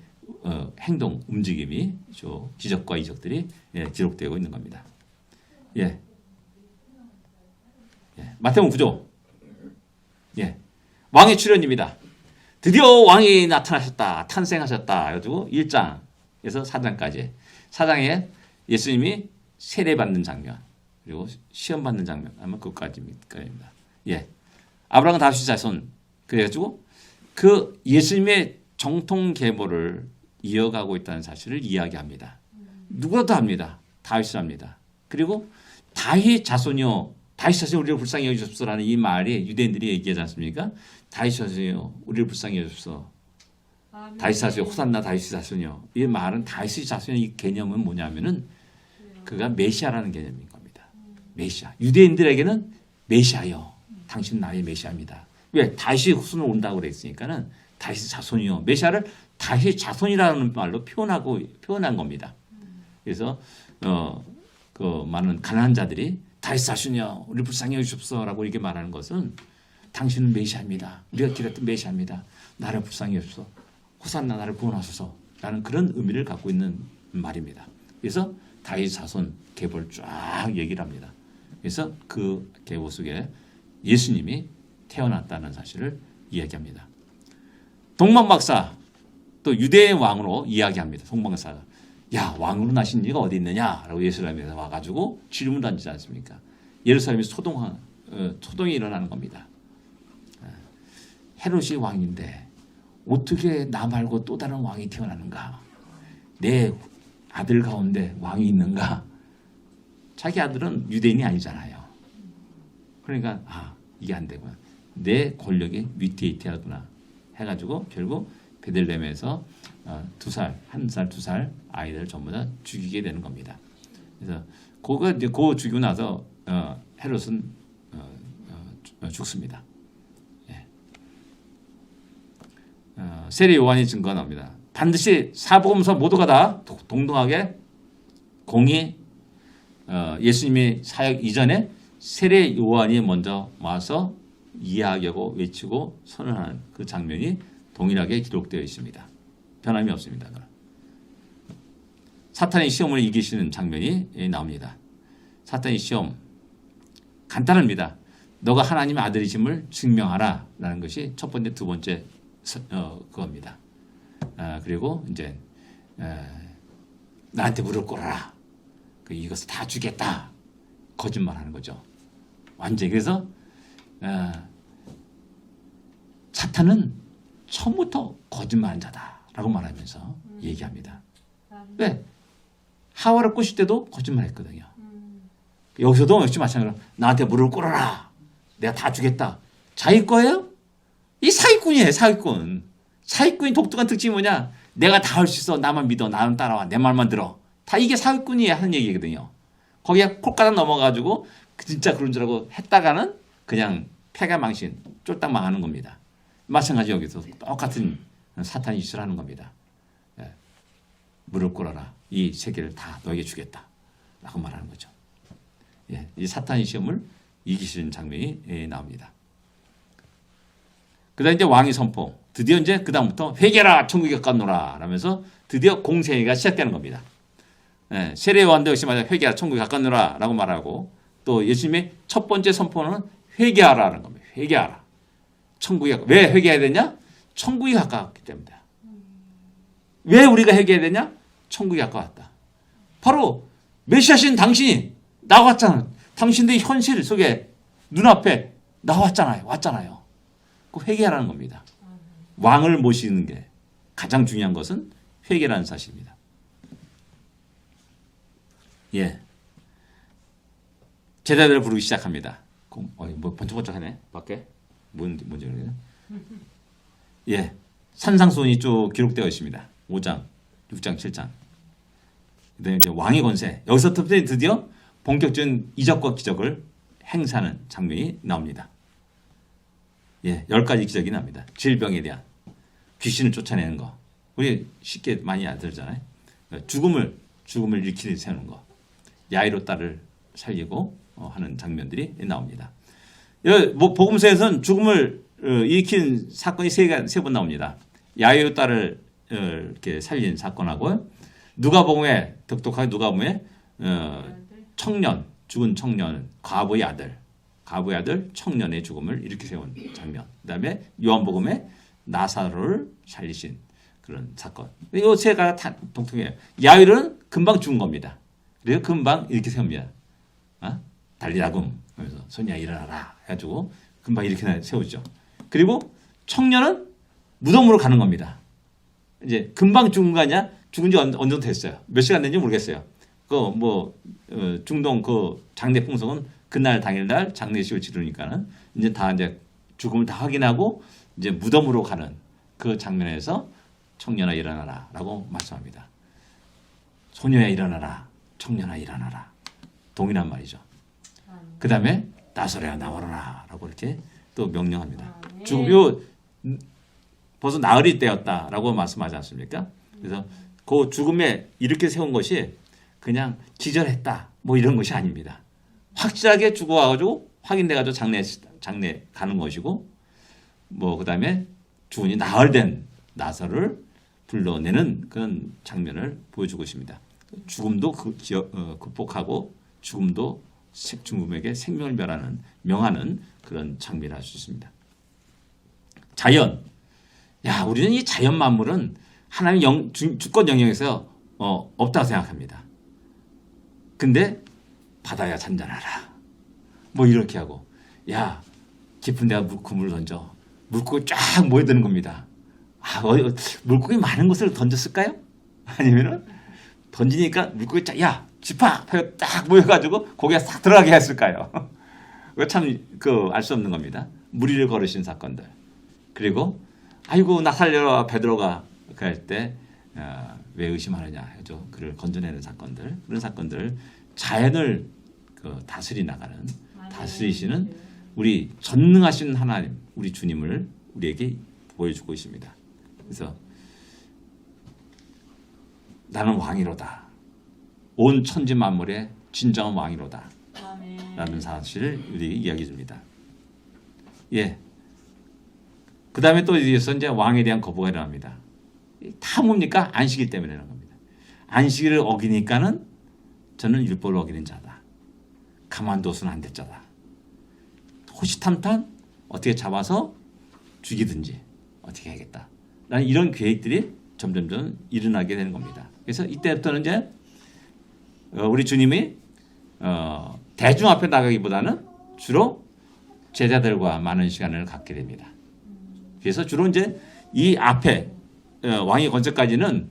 A: 행동, 움직임이 쭉 기적과 이적들이 기록되고 있는 겁니다. 예. 마태복음 9조. 왕의 출현입니다. 드디어 왕이 나타나셨다. 탄생하셨다. 그래가지고 1장에서 4장까지. 4장에 예수님이 세례받는 장면. 그리고 시험받는 장면. 아마 그것까지입니다. 아브라함 다윗의 자손. 그래가지고 그 예수님의 정통 계보를 이어가고 있다는 사실을 이야기합니다. 누구라도 합니다. 다윗이 합니다. 그리고 다윗 자손이요. 다윗 자손이 우리를 불쌍히 여기소서라는 이 말이 유대인들이 얘기하지 않습니까? 다윗 자손이요. 우리를 불쌍히 여기소서. 다윗 자손이 호산나 다윗 자손이요. 이 말은 다윗 자손의 이 개념은 뭐냐면은 그가 메시아라는 개념인 겁니다. 메시아. 유대인들에게는 메시아요. 당신 나의 메시아입니다. 왜? 다윗이 후손으로 온다고 그랬으니까는 다윗 자손이요. 메시아를 다윗 자손이라는 말로 표현한 겁니다. 그래서 그 많은 가난한 자들이 다윗 자손이요. 우리 불쌍히 여기소서라고 이렇게 말하는 것은 당신은 메시아입니다. 우리가 기다렸던 메시아입니다. 나를 불쌍히 여기소서. 호산나 나를 구원하소서라는 그런 의미를 갖고 있는 말입니다. 그래서 다윗 자손 계보를 쫙 얘기를 합니다. 그래서 그 계보 속에 예수님이 태어났다는 사실을 이야기합니다. 동방박사 또 유대의 왕으로 이야기합니다. 동방박사가 야 왕으로 나신 이가 어디 있느냐라고 예루살렘에서 와가지고 질문 던지지 않습니까? 예루살렘이 소동이 일어나는 겁니다. 헤롯이 왕인데 어떻게 나 말고 또 다른 왕이 태어나는가? 내 아들 가운데 왕이 있는가? 자기 아들은 유대인이 아니잖아요. 그러니까 이게 안 되구나. 내 권력이 위태위태하구나 해가지고 결국 베들레헴에서 2살, 1살, 2살 아이들 전부 다 죽이게 되는 겁니다. 그래서 그거 죽이고 나서 헤롯은 죽습니다. 세례 요한이 증거가 나옵니다. 반드시 사복음서 모두가 다 동등하게 공의 예수님의 사역 이전에 세례 요한이 먼저 와서 이야기하고 외치고 선언하는 그 장면이 동일하게 기록되어 있습니다. 변함이 없습니다. 사탄의 시험을 이기시는 장면이 나옵니다. 사탄의 시험, 간단합니다. 너가 하나님의 아들이심을 증명하라 라는 것이 첫 번째, 두 번째 그겁니다. 그리고 이제 나한테 무릎 꿇어라. 이것을 다 주겠다. 거짓말하는 거죠. 완전히. 그래서 사탄은 처음부터 거짓말한 자다라고 말하면서 얘기합니다. 왜? 하와를 꼬실 때도 거짓말했거든요. 여기서도 역시 마찬가지로 나한테 무릎 꿇어라. 내가 다 주겠다. 자기 거예요? 이 사기꾼이에요. 사기꾼. 사기꾼이 독특한 특징이 뭐냐? 내가 다 할 수 있어. 나만 믿어. 나는 따라와. 내 말만 들어. 다 이게 사기꾼이 하는 얘기거든요. 거기에 콜가닥 넘어가지고 진짜 그런 줄 알고 했다가는 그냥 패가망신, 쫄딱 망하는 겁니다. 마찬가지 여기서 똑같은 사탄이 짓을 하는 겁니다. 무릎 꿇어라. 이 세계를 다 너에게 주겠다. 라고 말하는 거죠. 이 사탄의 시험을 이기시는 장면이 나옵니다. 그 다음에 이제 왕의 선포. 드디어 이제 그 다음부터 회개라 천국이 가깝노라 라면서 드디어 공생애가 시작되는 겁니다. 세례 요한도 역시 말해 회개하라 천국이 가깝노라 라고 말하고 또 예수님의 첫 번째 선포는 회개하라는 겁니다. 회개하라. 천국이 왜 회개해야 되냐? 천국이 가까웠기 때문이다. 왜 우리가 회개해야 되냐? 천국이 가까웠다. 바로 메시아신 당신이 나왔잖아요. 당신들의 현실 속에 눈앞에 왔잖아요. 그 회개하라는 겁니다. 왕을 모시는 게 가장 중요한 것은 회개라는 사실입니다. 제자들을 부르기 시작합니다. 뭐 번쩍번쩍하네 밖에 뭔지 모르겠네. 산상수훈이 쭉 기록되어 있습니다. 5장, 6장, 7장. 그다음에 이제 왕의 권세. 여기서부터 드디어 본격적인 이적과 기적을 행사하는 장면이 나옵니다. 10가지 기적이 납니다. 질병에 대한 귀신을 쫓아내는 거. 우리 쉽게 많이 안 들잖아요. 죽음을 일으키는 세우는 거. 야이로 딸을 살리고 하는 장면들이 나옵니다. 복음서에서는 죽음을 일으킨 사건이 세 번 나옵니다. 야이로 딸을 이렇게 살린 사건하고 누가복음에 독특하게 누가복음에 죽은 청년, 과부의 아들 청년의 죽음을 일으켜 세운 장면. 그다음에 요한복음에 나사로를 살리신 그런 사건. 이 세 가지가 다 독특해요. 야이로는 금방 죽은 겁니다. 그래서 금방 이렇게 세웁니다. 달리라금 하면서 손이야 일어나라 해가지고 금방 이렇게 세우죠. 그리고 청년은 무덤으로 가는 겁니다. 이제 금방 죽은 거 아니야? 죽은 지 어느 정도 됐어요. 몇 시간 됐는지 모르겠어요. 중동 장례 풍속은 그날 당일날 장례식을 치르니까는 이제 죽음을 다 확인하고 이제 무덤으로 가는 그 장면에서 청년아 일어나라라고 말씀합니다. 소녀야 일어나라, 청년아 일어나라. 동일한 말이죠. 그 다음에 나사로야 나와라라고 이렇게 또 명령합니다. 죽음이 벌써 나흘이 되었다라고 말씀하지 않습니까? 그래서 그 죽음에 이렇게 세운 것이 그냥 기절했다 뭐 이런 것이 아닙니다. 확실하게 죽어가지고 확인돼가지고 장례 가는 것이고 그 다음에 죽은이 나흘된 나사로를 불러내는 그런 장면을 보여주고 있습니다. 죽음도 극복하고 죽음에게 생명을 명하는 그런 장면을 할 수 있습니다. 자연. 우리는 이 자연 만물은 하나님의 주권 영역에서 없다고 생각합니다. 근데 바다야 잔잔하라. 뭐 이렇게 하고 깊은 데가 그물을 던져. 물고기 쫙 모여드는 겁니다. 물고기 많은 곳을 던졌을까요? 아니면은 던지니까 물고기 집합 딱 모여가지고 고기가 싹 들어가게 했을까요? 참 알 수 없는 겁니다. 무리를 걸으신 사건들. 그리고 아이고 나 살려라 베드로가 그럴 때 왜 의심하느냐 해죠. 그를 건져내는 사건들. 그런 사건들 자연을 다스리시는 우리 전능하신 하나님, 우리 주님을 우리에게 보여주고 있습니다. 그래서 나는 왕이로다. 온 천지 만물의 진정한 왕이로다. 라는 사실을 우리에게 이야기해 줍니다. 그 다음에 또 이제 왕에 대한 거부가 일어납니다. 다 뭡니까? 안식일 때문에 일어난 겁니다. 안식일을 어기니까는 저는 율법을 어기는 자다. 가만둬서는 안 될 자다. 호시탐탐 어떻게 잡아서 죽이든지 어떻게 해야겠다. 라는 이런 계획들이 점점점 일어나게 되는 겁니다. 그래서 이때부터는 이제 우리 주님이 대중 앞에 나가기보다는 주로 제자들과 많은 시간을 갖게 됩니다. 그래서 주로 이제 이 앞에 왕의 건설까지는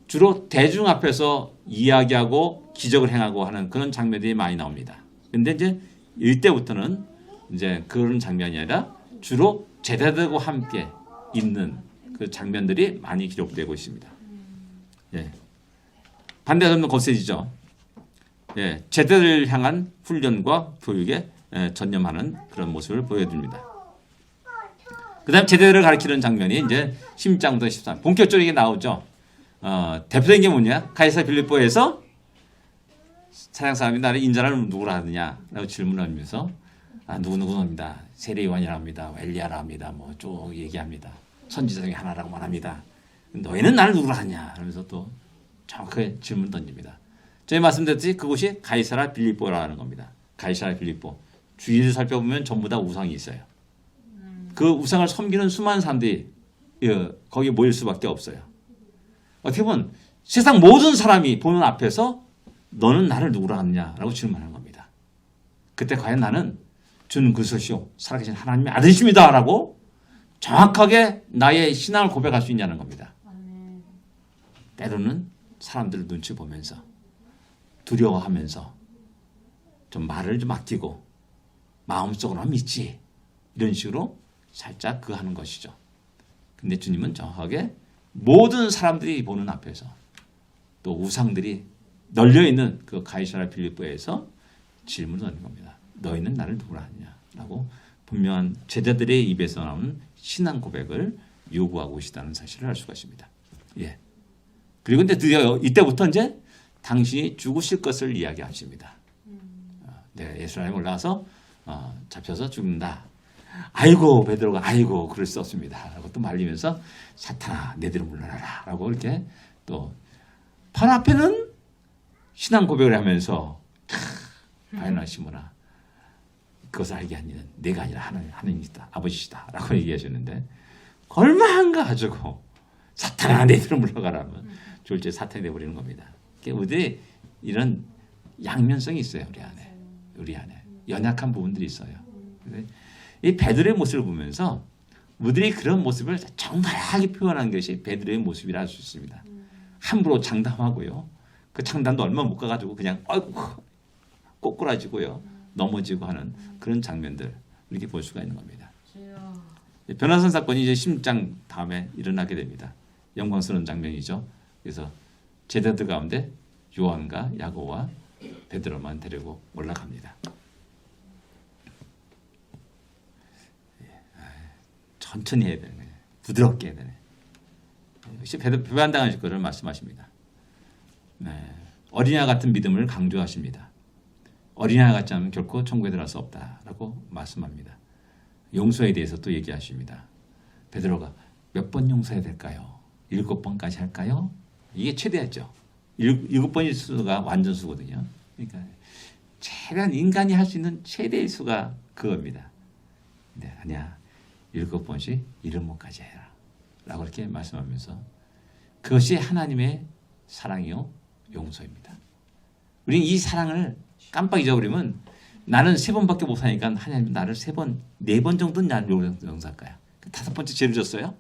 A: 주로 대중 앞에서 이야기하고 기적을 행하고 하는 그런 장면들이 많이 나옵니다. 근데 이제 이때부터는 이제 그런 장면이 아니라 주로 제자들과 함께 있는 그 장면들이 많이 기록되고 있습니다. 예. 반대로 거세지죠. 예. 제자들을 향한 훈련과 교육에 전념하는 그런 모습을 보여줍니다. 그 다음 제자들을 가르치는 장면이 이제 10장부터 13. 본격적으로 이게 나오죠. 대표적인 게 뭐냐? 가이사 빌립보에서 사장 사람이 나를 인자를 누구라 하느냐? 라고 질문하면서 누구누구입니다. 세례요한이라 합니다. 엘리야라 합니다. 뭐 쭉 얘기합니다. 선지자 중에 하나라고 말합니다. 너희는 나를 누구라 하냐? 하면서 또 정확하게 질문 던집니다. 저희 말씀드렸듯이 그곳이 가이사라 빌립보라는 겁니다. 가이사라 빌립보. 주위를 살펴보면 전부 다 우상이 있어요. 그 우상을 섬기는 수많은 사람들이 거기에 모일 수밖에 없어요. 어떻게 보면 세상 모든 사람이 보는 앞에서 너는 나를 누구라 하느냐라고 질문하는 겁니다. 그때 과연 나는 주는 그리스도시요 살아계신 하나님의 아들이십니다 라고 정확하게 나의 신앙을 고백할 수 있냐는 겁니다. 때로는 사람들 눈치 보면서 두려워하면서 좀 말을 좀 아끼고 마음속으로는 믿지 이런 식으로 살짝 그 하는 것이죠. 근데 주님은 정확하게 모든 사람들이 보는 앞에서 또 우상들이 널려있는 그 가이사라 빌립보에서 질문을 하는 겁니다. 너희는 나를 누구라 하느냐 라고 분명한 제자들의 입에서 나오는 신앙 고백을 요구하고 계시다는 사실을 알 수가 있습니다. 예. 그리고 근데 드디어 이때부터 이제 당신이 죽으실 것을 이야기하십니다. 네, 예루살렘에 올라가서 잡혀서 죽는다. 아이고 베드로가 아이고 그럴 수 없습니다. 라고 또 말리면서 사탄아 내대로 물러나라 라고 이렇게 또 바로 앞에는 신앙 고백을 하면서 바요나 시모나 그것을 알게 한 이는 내가 아니라 하나님이시다 아버지시다 라고 얘기하셨는데 얼마 안 가지고 사탄아 내대로 물러가라면 졸지에 사탄이 되어버리는 겁니다. 그러니까 우리들이 이런 양면성이 있어요. 우리 안에 연약한 부분들이 있어요. 이 베드로의 모습을 보면서 우리들이 그런 모습을 정갈하게 표현한 것이 베드로의 모습이라 할 수 있습니다. 함부로 장담하고요. 그 장담도 얼마 못 가가지고 그냥 아이고 꼬꾸라지고요. 넘어지고 하는 그런 장면들 이렇게 볼 수가 있는 겁니다. 변화산 사건이 이제 10장 다음에 일어나게 됩니다. 영광스러운 장면이죠. 그래서 제자들 가운데 요한과 야고보와 베드로만 데리고 올라갑니다. 천천히 해야 되네. 부드럽게 해야 되네. 역시 배반당하실 것을 말씀하십니다. 네. 어린아이 같은 믿음을 강조하십니다. 어린아이 같지 않으면 결코 천국에 들어갈 수 없다라고 말씀합니다. 용서에 대해서 또 얘기하십니다. 베드로가 몇 번 용서해야 될까요? 7번까지 할까요? 이게 최대였죠. 7번의 수가 완전 수거든요. 그러니까 최대한 인간이 할 수 있는 최대의 수가 그겁니다. 네, 아니야. 7번씩 70번까지 해라. 라고 이렇게 말씀하면서 그것이 하나님의 사랑이요 용서입니다. 우리는 이 사랑을 깜빡 잊어버리면 나는 3번밖에 못 사니까 하나님 나를 3번, 4번 정도는 나를 용서할 거야. 5번째 죄를 졌어요?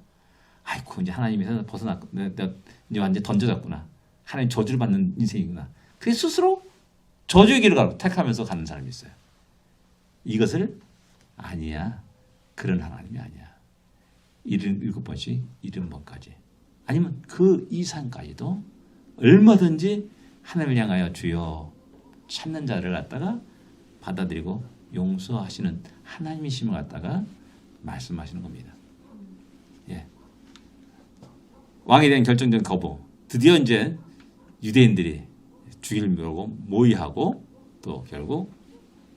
A: 아이고 이제 하나님에서 벗어났고 내가 이제 완전히 던져졌구나. 하나님 저주를 받는 인생이구나. 그게 스스로 저주의 길을 택하면서 가는 사람이 있어요. 이것을 아니야. 그런 하나님이 아니야. 7번씩 70번까지 아니면 그 이상까지도 얼마든지 하나님을 향하여 주여 찾는 자를 갖다가 받아들이고 용서하시는 하나님이심을 갖다가 말씀하시는 겁니다. 예. 왕에 대한 결정적인 거부. 드디어 이제 유대인들이 죽이려고 모의하고 또 결국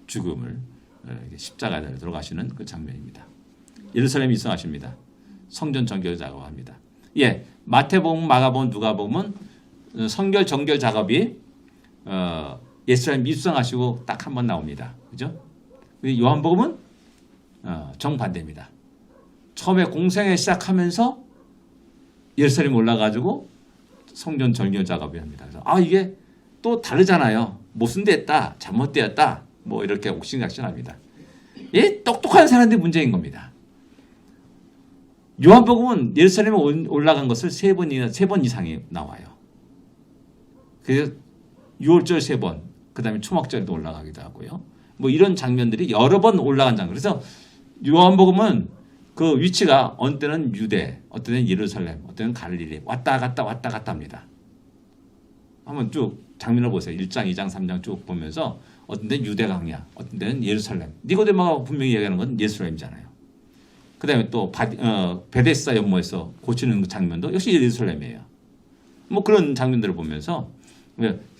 A: 죽음을 십자가에 들어가시는 그 장면입니다. 예루살렘에 입성하십니다. 성전 정결 작업합니다. 예, 마태복음, 마가복음, 누가복음은 성결 정결 작업이 예루살렘 입성하시고 딱 한 번 나옵니다. 그죠? 요한복음은 정반대입니다. 처음에 공생에 시작하면서 예루살렘 올라가지고 성전 절교 작업을 합니다. 그래서 이게 또 다르잖아요. 모순됐다, 잘못되었다, 뭐 이렇게 옥신각신합니다. 이 똑똑한 사람들이 문제인 겁니다. 요한복음은 예루살렘에 올라간 것을 세 번 이상이 나와요. 그래서 6월절 3번, 그 다음에 초막절에도 올라가기도 하고요. 뭐 이런 장면들이 여러 번 올라간 장면. 그래서 요한복음은 그 위치가 어느 때는 유대, 어떤 때는 예루살렘, 어떤 때는 갈릴리 왔다 갔다 합니다. 한번 쭉 장면을 보세요. 1장, 2장, 3장 쭉 보면서 어떤 데는 유대 강야, 어떤 데는 예루살렘. 니고데모가 분명히 얘기하는 건 예루살렘이잖아요. 그 다음에 또 베데스다 연못에서 고치는 장면도 역시 예루살렘이에요. 뭐 그런 장면들을 보면서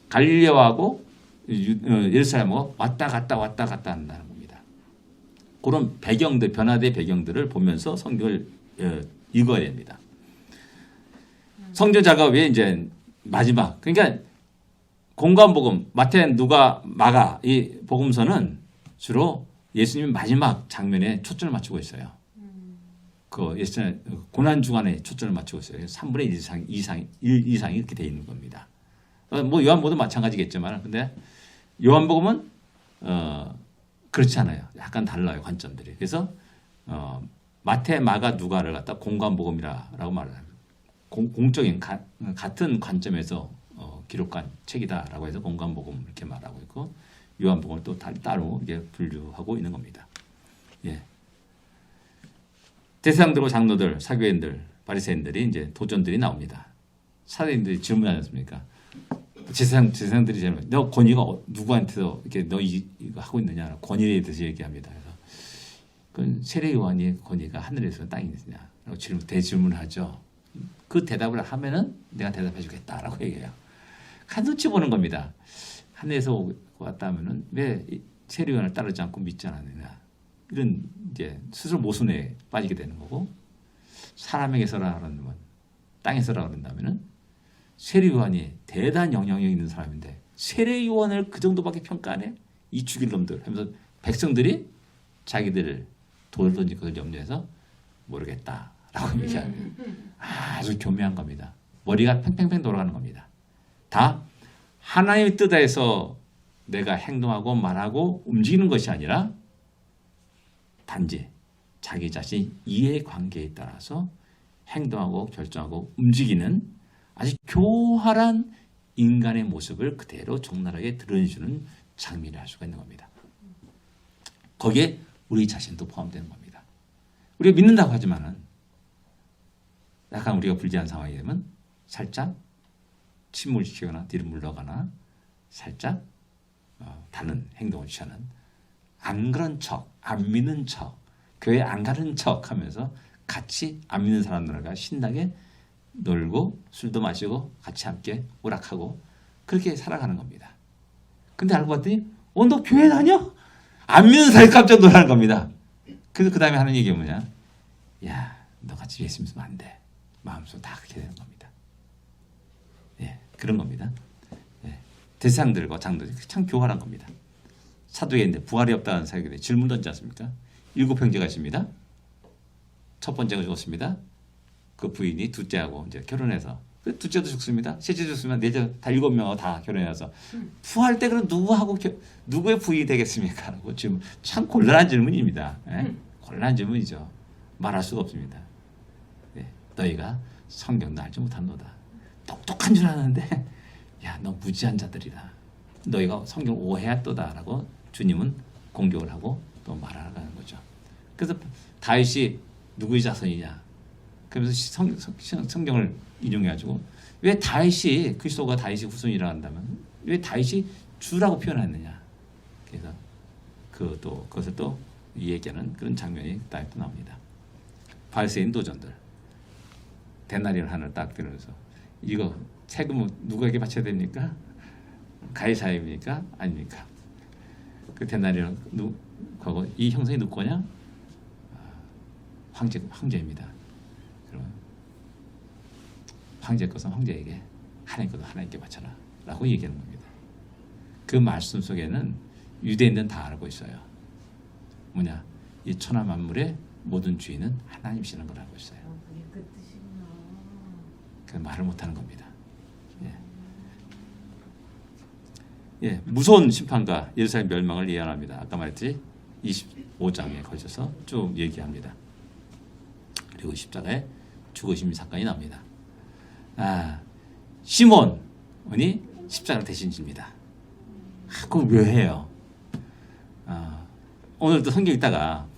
A: 갈릴리하고 예루살렘하고 왔다 갔다 한다는 겁니다. 그런 배경들, 변화된 배경들을 보면서 성경을 읽어야 됩니다. 성전 작업이 이제 마지막, 그러니까 공관복음, 마태, 누가, 마가 이 복음서는 주로 예수님의 마지막 장면에 초점을 맞추고 있어요. 그 예수님 고난 주간에 초점을 맞추고 있어요. 3분의 1 이상이 이렇게 되어 있는 겁니다. 뭐 요한복음도 마찬가지겠지만, 근데 요한복음은 그렇지 않아요. 약간 달라요, 관점들이. 그래서 마태, 마가, 누가를 갖다 공관복음이라고 말을 합니다. 공적인 같은 관점에서 기록한 책이다라고 해서 공관복음 이렇게 말하고 있고, 요한복음을 또 따로 이게 분류하고 있는 겁니다. 예. 대제사장들과 장로들, 사교인들, 바리새인들이 이제 도전들이 나옵니다. 사도인들이 질문하지 않습니까? 제사장들이 질문, 너 권위가 누구한테서 이렇게 너 이거 하고 있느냐? 권위에 대해서 얘기합니다. 그래서 그 세례 요한이 권위가 하늘에서 땅에 있느냐? 대질문을 하죠. 그 대답을 하면은 내가 대답해주겠다라고 얘기해요. 눈치 보는 겁니다. 하늘에서 왔다 하면은 왜 세례 요한을 따르지 않고 믿지 않았느냐? 이런 이제 스스로 모순에 빠지게 되는 거고, 사람에게서라 그러면 땅에서라 그런다면은 세례 요한이 대단한 영향력 있는 사람인데 세례 요한을 그 정도밖에 평가하네? 이 죽일 놈들 하면서 백성들이 자기들을 돌을 던질 것을 염려해서 모르겠다라고 얘기하는 아주 교묘한 겁니다. 머리가 팽팽팽 돌아가는 겁니다. 다 하나님의 뜻에서 내가 행동하고 말하고 움직이는 것이 아니라 단지 자기 자신 이해관계에 따라서 행동하고 결정하고 움직이는 아주 교활한 인간의 모습을 그대로 적나라하게 드러내주는 장면을 할 수가 있는 겁니다. 거기에 우리 자신도 포함되는 겁니다. 우리가 믿는다고 하지만은 약간 우리가 불리한 상황이 되면 살짝 침몰시키거나 뒤로 물러가나 살짝 다른 행동을 취하는, 안 그런 척, 안 믿는 척, 교회 안 가는 척 하면서 같이 안 믿는 사람들과 신나게 놀고 술도 마시고 같이 함께 오락하고 그렇게 살아가는 겁니다. 근데 알고 봤더니 너 교회 다녀? 안 믿는 사람이 깜짝 놀라는 겁니다. 그래서 그 다음에 하는 얘기가 뭐냐? 야, 너 같이 예수 믿으면 안 돼. 마음속으로 다 그렇게 되는 겁니다. 예, 그런 겁니다. 예, 대상들과 장로들이 참 교활한 겁니다. 사도행전인데 부활이 없다는 사역에 질문 던지지 않습니까? 7 형제가 있습니다. 첫 번째가 죽었습니다. 그 부인이 둘째하고 이제 결혼해서, 그 둘째도 죽습니다. 셋째도 죽습니다. 넷째 다 7명하고 다 결혼해서 부활 때 그럼 누구하고 누구의 부인이 되겠습니까? 라고 지금 참 곤란한 질문입니다. 예? 곤란한 질문이죠. 말할 수가 없습니다. 예, 너희가 성경도 알지 못한노다. 똑똑한 줄 아는데 야, 너 무지한 자들이라. 너희가 성경 오해했도다라고 주님은 공격을 하고 또 말하는 거죠. 그래서 다윗이 누구의 자손이냐? 그러면서 성경을 인용해가지고 왜 다윗이 그리스도가 다윗이 후손이라 한다면 왜 다윗이 주라고 표현했느냐? 그래서 그것을 또 얘기하는 그런 장면이 다음에 또 나옵니다. 바리새인 도전들 데나리온 하나를 딱 들어서 이거 세금은 누구에게 바쳐야 됩니까? 가이사입니까? 아닙니까? 그 데나리온 누구하고 이 형상이 누구 거냐? 황제입니다. 그러면 황제 것은 황제에게, 하나님 것은 하나님께 바쳐라 라고 얘기하는 겁니다. 그 말씀 속에는 유대인들은 다 알고 있어요. 뭐냐? 이 천하 만물의 모든 주인은 하나님이시는 걸 알고 있어요.
B: 그게 그 뜻이구나.
A: 그 말을 못하는 겁니다. 예, 무서운 심판과 예루살렘 멸망을 예언합니다. 아까 말했지 25장에 걸쳐서 쭉 얘기합니다. 그리고 십자가에 죽으심 사건이 나옵니다. 시몬이 십자가를 대신 집니다. 그걸 왜 해요? 오늘도 성경 읽다가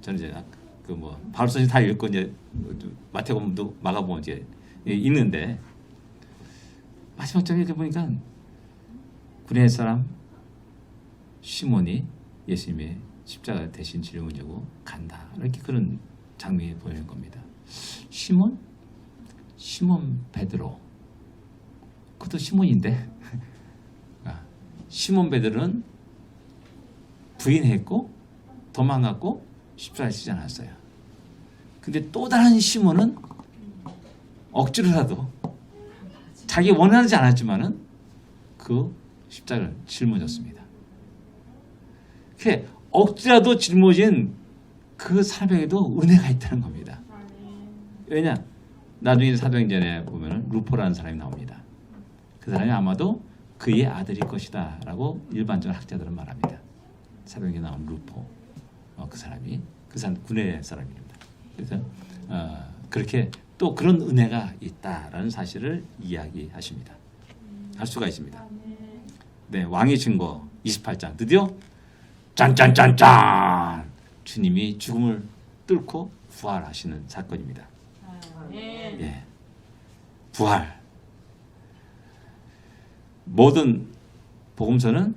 A: 저는 이제 그 뭐 바울서신 다 읽고 이제 마태복음도 마가복음 이제 읽는데 마지막 장에 이렇게 보니까 구레네 사람 시몬이 예수님의 십자가 대신 짊을 지고 간다. 이렇게 그런 장면이 보이는 겁니다. 시몬 베드로. 그것도 시몬인데 시몬 베드로는 부인했고 도망갔고 십자가에 지지 않았어요. 근데 또 다른 시몬은 억지로라도 자기 원하지 않았지만은 그 십자가를 짊어졌습니다. 억지라도 짊어진 그 사람에게도 은혜가 있다는 겁니다. 왜냐? 나중에 사도행전에 보면 루포라는 사람이 나옵니다. 그 사람이 아마도 그의 아들일 것이다 라고 일반적으로 학자들은 말합니다. 사도행전에 나온 루포, 그 사람이 그 사람 구레네 사람입니다. 그래서 그렇게 또 그런 은혜가 있다라는 사실을 이야기하십니다. 할 수가 있습니다. 네, 왕의 증거 28장 드디어 짠짠짠짠 주님이 죽음을 뚫고 부활하시는 사건입니다. 예, 부활. 모든 복음서는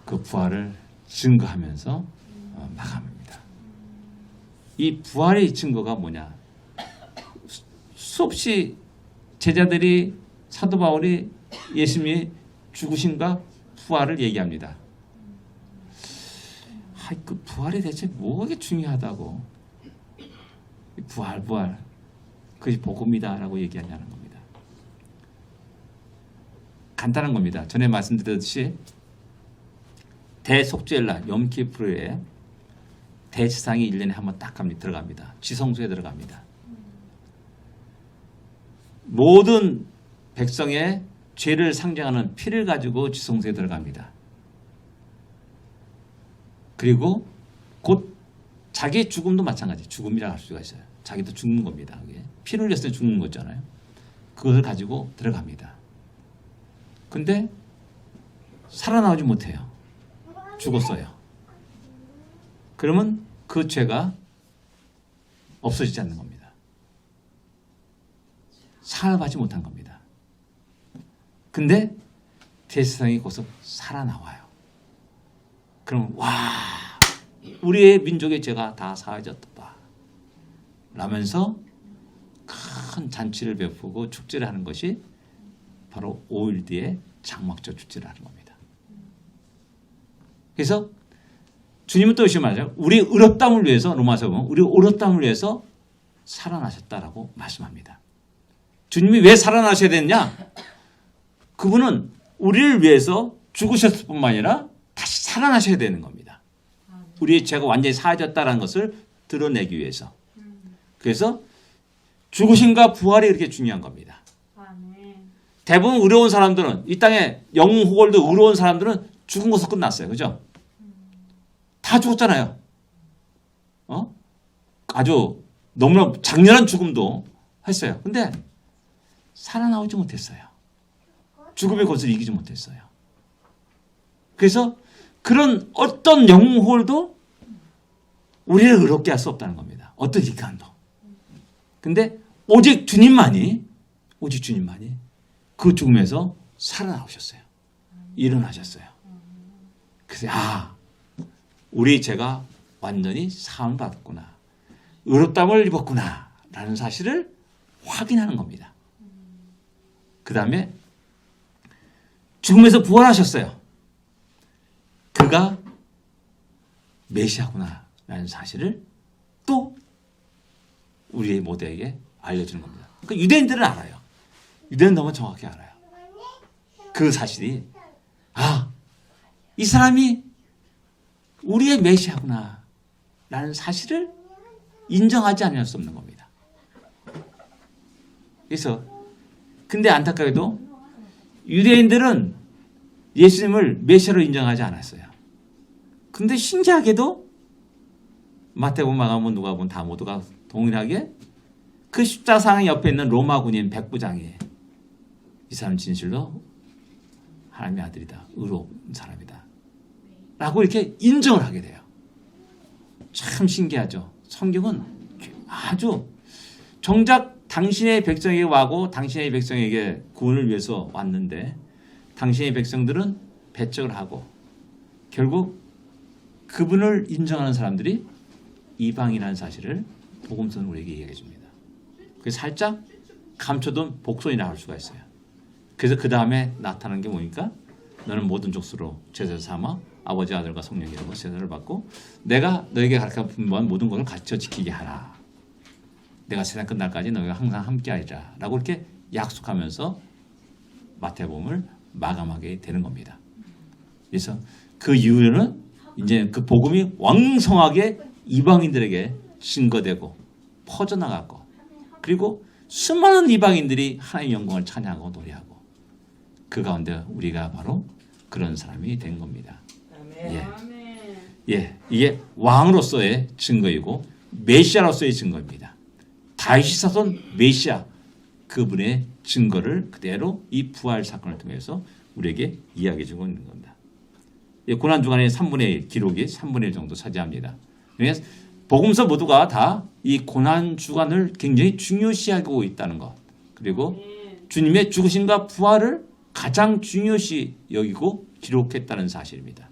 A: 그 부활을 증거하면서 마감합니다. 이 부활의 증거가 뭐냐? 수없이 제자들이 사도 바울이 예수님의 죽으심과 부활을 얘기합니다. 그 부활이 대체 뭐가 중요하다고? 부활 그것이 복음이다라고 얘기하냐는 겁니다. 간단한 겁니다. 전에 말씀드렸듯이 대속죄일날 염키푸르에 대지상이 1년에 한 번 딱 들어갑니다. 지성소에 들어갑니다. 모든 백성의 죄를 상징하는 피를 가지고 지성소에 들어갑니다. 그리고 곧 자기의 죽음도 마찬가지. 죽음이라 할 수가 있어요. 자기도 죽는 겁니다. 그게. 피를 흘렸을 때 죽는 거잖아요. 그것을 가지고 들어갑니다. 근데 살아나오지 못해요. 죽었어요. 그러면 그 죄가 없어지지 않는 겁니다. 사함하지 못한 겁니다. 근데 대세상이 거기서 살아나와요. 그럼 와, 우리의 민족의 죄가 다 사해졌다 라면서 큰 잔치를 베푸고 축제를 하는 것이 바로 5일 뒤에 장막절 축제를 하는 겁니다. 그래서 주님은 또 이렇게 말하죠. 우리 의롭다함을 위해서, 로마서 보면 우리 의롭다함을 위해서 살아나셨다라고 말씀합니다. 주님이 왜 살아나셔야 됐냐? 그분은 우리를 위해서 죽으셨을 뿐만 아니라 다시 살아나셔야 되는 겁니다. 우리의 죄가 완전히 사해졌다는 것을 드러내기 위해서. 그래서 죽으심과 부활이 그렇게 중요한 겁니다. 대부분 의로운 사람들은, 이 땅에 영웅 호걸도 의로운 사람들은 죽은 것으로 끝났어요. 그죠? 다 죽었잖아요. 아주 너무나 장렬한 죽음도 했어요. 근데 살아나오지 못했어요. 죽음의 것을 이기지 못했어요. 그래서 그런 어떤 영혼도 우리를 의롭게 할 수 없다는 겁니다. 어떤 기간도. 근데 오직 주님만이 그 죽음에서 살아나오셨어요. 일어나셨어요. 그래서 우리 죄가 완전히 사함을 받았구나. 의롭다함을 입었구나. 라는 사실을 확인하는 겁니다. 그 다음에 죽음에서 부활하셨어요. 그가 메시아구나. 라는 사실을 또 우리 모두에게 알려주는 겁니다. 그러니까 유대인들은 알아요. 유대인은 너무 정확히 알아요. 그 사실이 이 사람이 우리의 메시아구나. 라는 사실을 인정하지 않을 수 없는 겁니다. 그래서 근데 안타깝게도 유대인들은 예수님을 메시아로 인정하지 않았어요. 근데 신기하게도 마태복음, 마가복음, 누가복음 다 모두가 동일하게 그 십자상 옆에 있는 로마 군인 백부장이 이 사람 진실로 하나님의 아들이다. 의로운 사람이다. 라고 이렇게 인정을 하게 돼요. 참 신기하죠. 성경은 아주 정작 당신의 백성에게 와고 당신의 백성에게 구원을 위해서 왔는데 당신의 백성들은 배척을 하고 결국 그분을 인정하는 사람들이 이방이라는 사실을 복음서는 우리에게 얘기해 줍니다. 그래서 살짝 감춰둔 복선이 나올 수가 있어요. 그래서 그 다음에 나타나는 게 뭐니까 너는 모든 족수로 제자를 삼아 아버지 아들과 성령이라고 제자를 받고 내가 너에게 가르쳐 분부한 모든 것을 가르쳐 지키게 하라. 내가 세상 끝날까지 너희가 항상 함께하리라 라고 이렇게 약속하면서 마태복음을 마감하게 되는 겁니다. 그래서 그 이후에는 이제 그 복음이 왕성하게 이방인들에게 증거되고 퍼져나갔고 그리고 수많은 이방인들이 하나님의 영광을 찬양하고 노래하고 그 가운데 우리가 바로 그런 사람이 된 겁니다. 예. 예, 이게 왕으로서의 증거이고 메시아로서의 증거입니다. 다윗이 사선 메시아 그분의 증거를 그대로 이 부활 사건을 통해서 우리에게 이야기해 주고 있는 겁니다. 예, 고난 주간의 3분의 1 기록이 3분의 1 정도 차지합니다. 그래서 복음서 모두가 다 이 고난 주간을 굉장히 중요시하고 있다는 것 그리고 주님의 죽으심과 부활을 가장 중요시 여기고 기록했다는 사실입니다.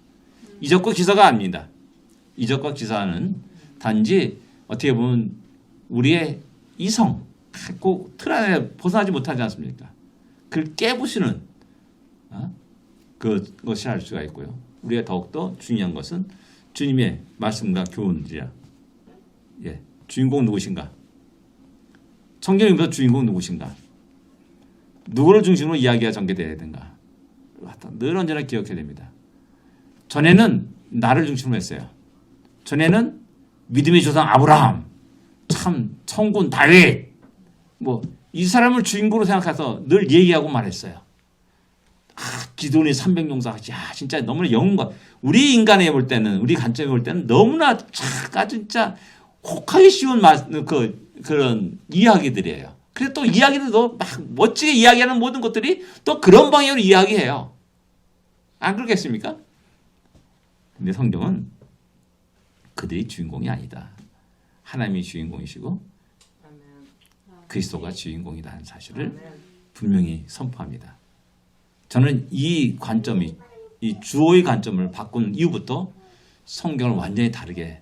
A: 이적과 기사가 아닙니다. 이적과 기사는 단지 어떻게 보면 우리의 이성 꼭 틀 안에 벗어나지 못하지 않습니까? 그걸 깨부수는 그것이 할 수가 있고요. 우리가 더욱더 중요한 것은 주님의 말씀과 교훈들이야. 예, 주인공 누구신가? 성경에서 주인공 누구신가? 누구를 중심으로 이야기가 전개되어야 되는가? 늘 언제나 기억해야 됩니다. 전에는 나를 중심으로 했어요. 전에는 믿음의 조상 아브라함, 참 성군 다윗, 뭐 이 사람을 주인공으로 생각해서 늘 얘기하고 말했어요. 기도원의 300용사, 야 진짜 너무나 영웅과 우리 인간에 볼 때는 우리 관점에 볼 때는 너무나 진짜 혹하기 쉬운 그런 이야기들이에요. 그래서 또 이야기들도 막 멋지게 이야기하는 모든 것들이 또 그런 방향으로 이야기해요. 안 그렇겠습니까? 근데 성경은 그들이 주인공이 아니다. 하나님이 주인공이시고 그리스도가 주인공이라는 사실을 분명히 선포합니다. 저는 이 관점이 이 주어의 관점을 바꾼 이후부터 성경을 완전히 다르게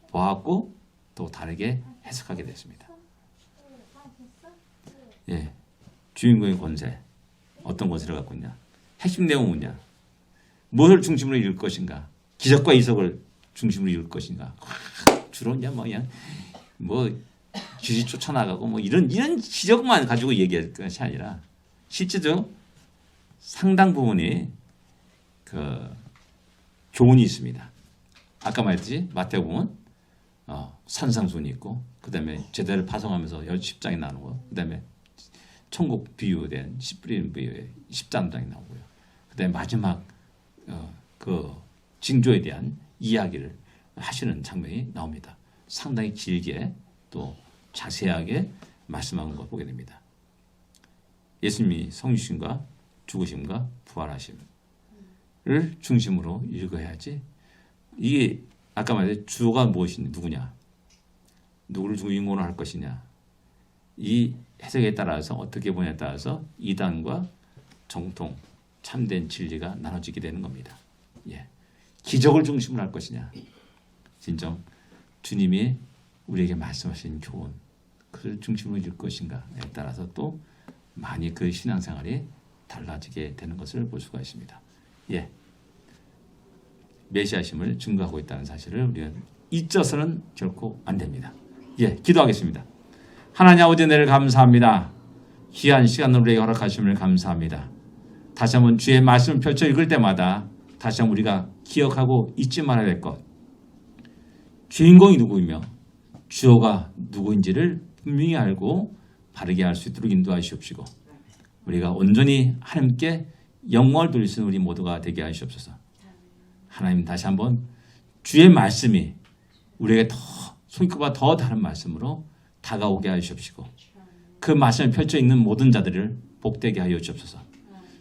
A: 보았고 또 다르게 해석하게 됐습니다. 예, 주인공의 권세 어떤 권세를 갖고 있냐? 핵심 내용은 뭐냐? 무엇을 중심으로 이룰 것인가? 기적과 이적을 중심으로 이룰 것인가? 주로 그냥 뭐 귀신 쫓아나가고 뭐 이런 지적만 가지고 얘기할 것이 아니라 실제로 상당 부분이 그 교훈이 있습니다. 아까 말했듯이 마태복음은 산상순이 있고 그 다음에 제자를 파송하면서 10장이 나오고 그 다음에 천국 비유된 씨 뿌리는 비유의 13장이 나오고요. 그 다음에 마지막 그 징조에 대한 이야기를 하시는 장면이 나옵니다. 상당히 길게 또 자세하게 말씀하는 걸 보게 됩니다. 예수님이 성육신과 죽으심과 부활하심을 중심으로 읽어야지. 이게 아까 말했듯이 주어가 무엇이냐, 누구냐, 누구를 주인공으로 할 것이냐, 이 해석에 따라서 어떻게 보냐에 따라서 이단과 정통 참된 진리가 나눠지게 되는 겁니다. 예, 기적을 중심으로 할 것이냐, 진정 주님이 우리에게 말씀하신 교훈 그를 중심으로 읽을 것인가에 따라서 또 많이 그 신앙생활이 달라지게 되는 것을 볼 수가 있습니다. 예, 메시아심을 증거하고 있다는 사실을 우리는 잊어서는 결코 안 됩니다. 예, 기도하겠습니다. 하나님 아버지 은혜를 감사합니다. 귀한 시간을 우리에게 허락하심을 감사합니다. 다시 한번 주의 말씀을 펼쳐 읽을 때마다 다시 한번 우리가 기억하고 잊지 말아야 될 것, 주인공이 누구이며 주어가 누구인지를 분명히 알고 바르게 할 수 있도록 인도하시옵시고 우리가 온전히 하나님께 영광을 돌릴 수 있는 우리 모두가 되게 하시옵소서. 하나님 다시 한번 주의 말씀이 우리에게 더 손꼽아 더 다른 말씀으로 다가오게 하시옵시고 그 말씀을 펼쳐 있는 모든 자들을 복되게 하여 주옵소서.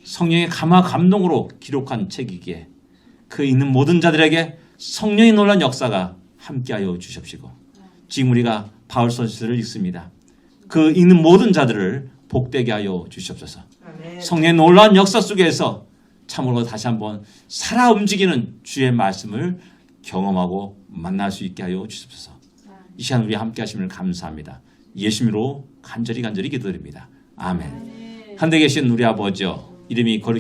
A: 성령의 감화 감동으로 기록한 책이기에 그 있는 모든 자들에게 성령의 놀란 역사가 함께하여 주십시고 지금 우리가 바울서신을 읽습니다. 그 읽는 모든 자들을 복되게 하여 주시옵소서. 성령의 놀라운 역사 속에서 참으로 다시 한번 살아 움직이는 주의 말씀을 경험하고 만날 수 있게 하여 주시옵소서. 이 시간 우리 함께 하심을 감사합니다. 예수님으로 간절히 기도드립니다. 아멘. 하늘에 계신 우리 아버지여 이름이 거룩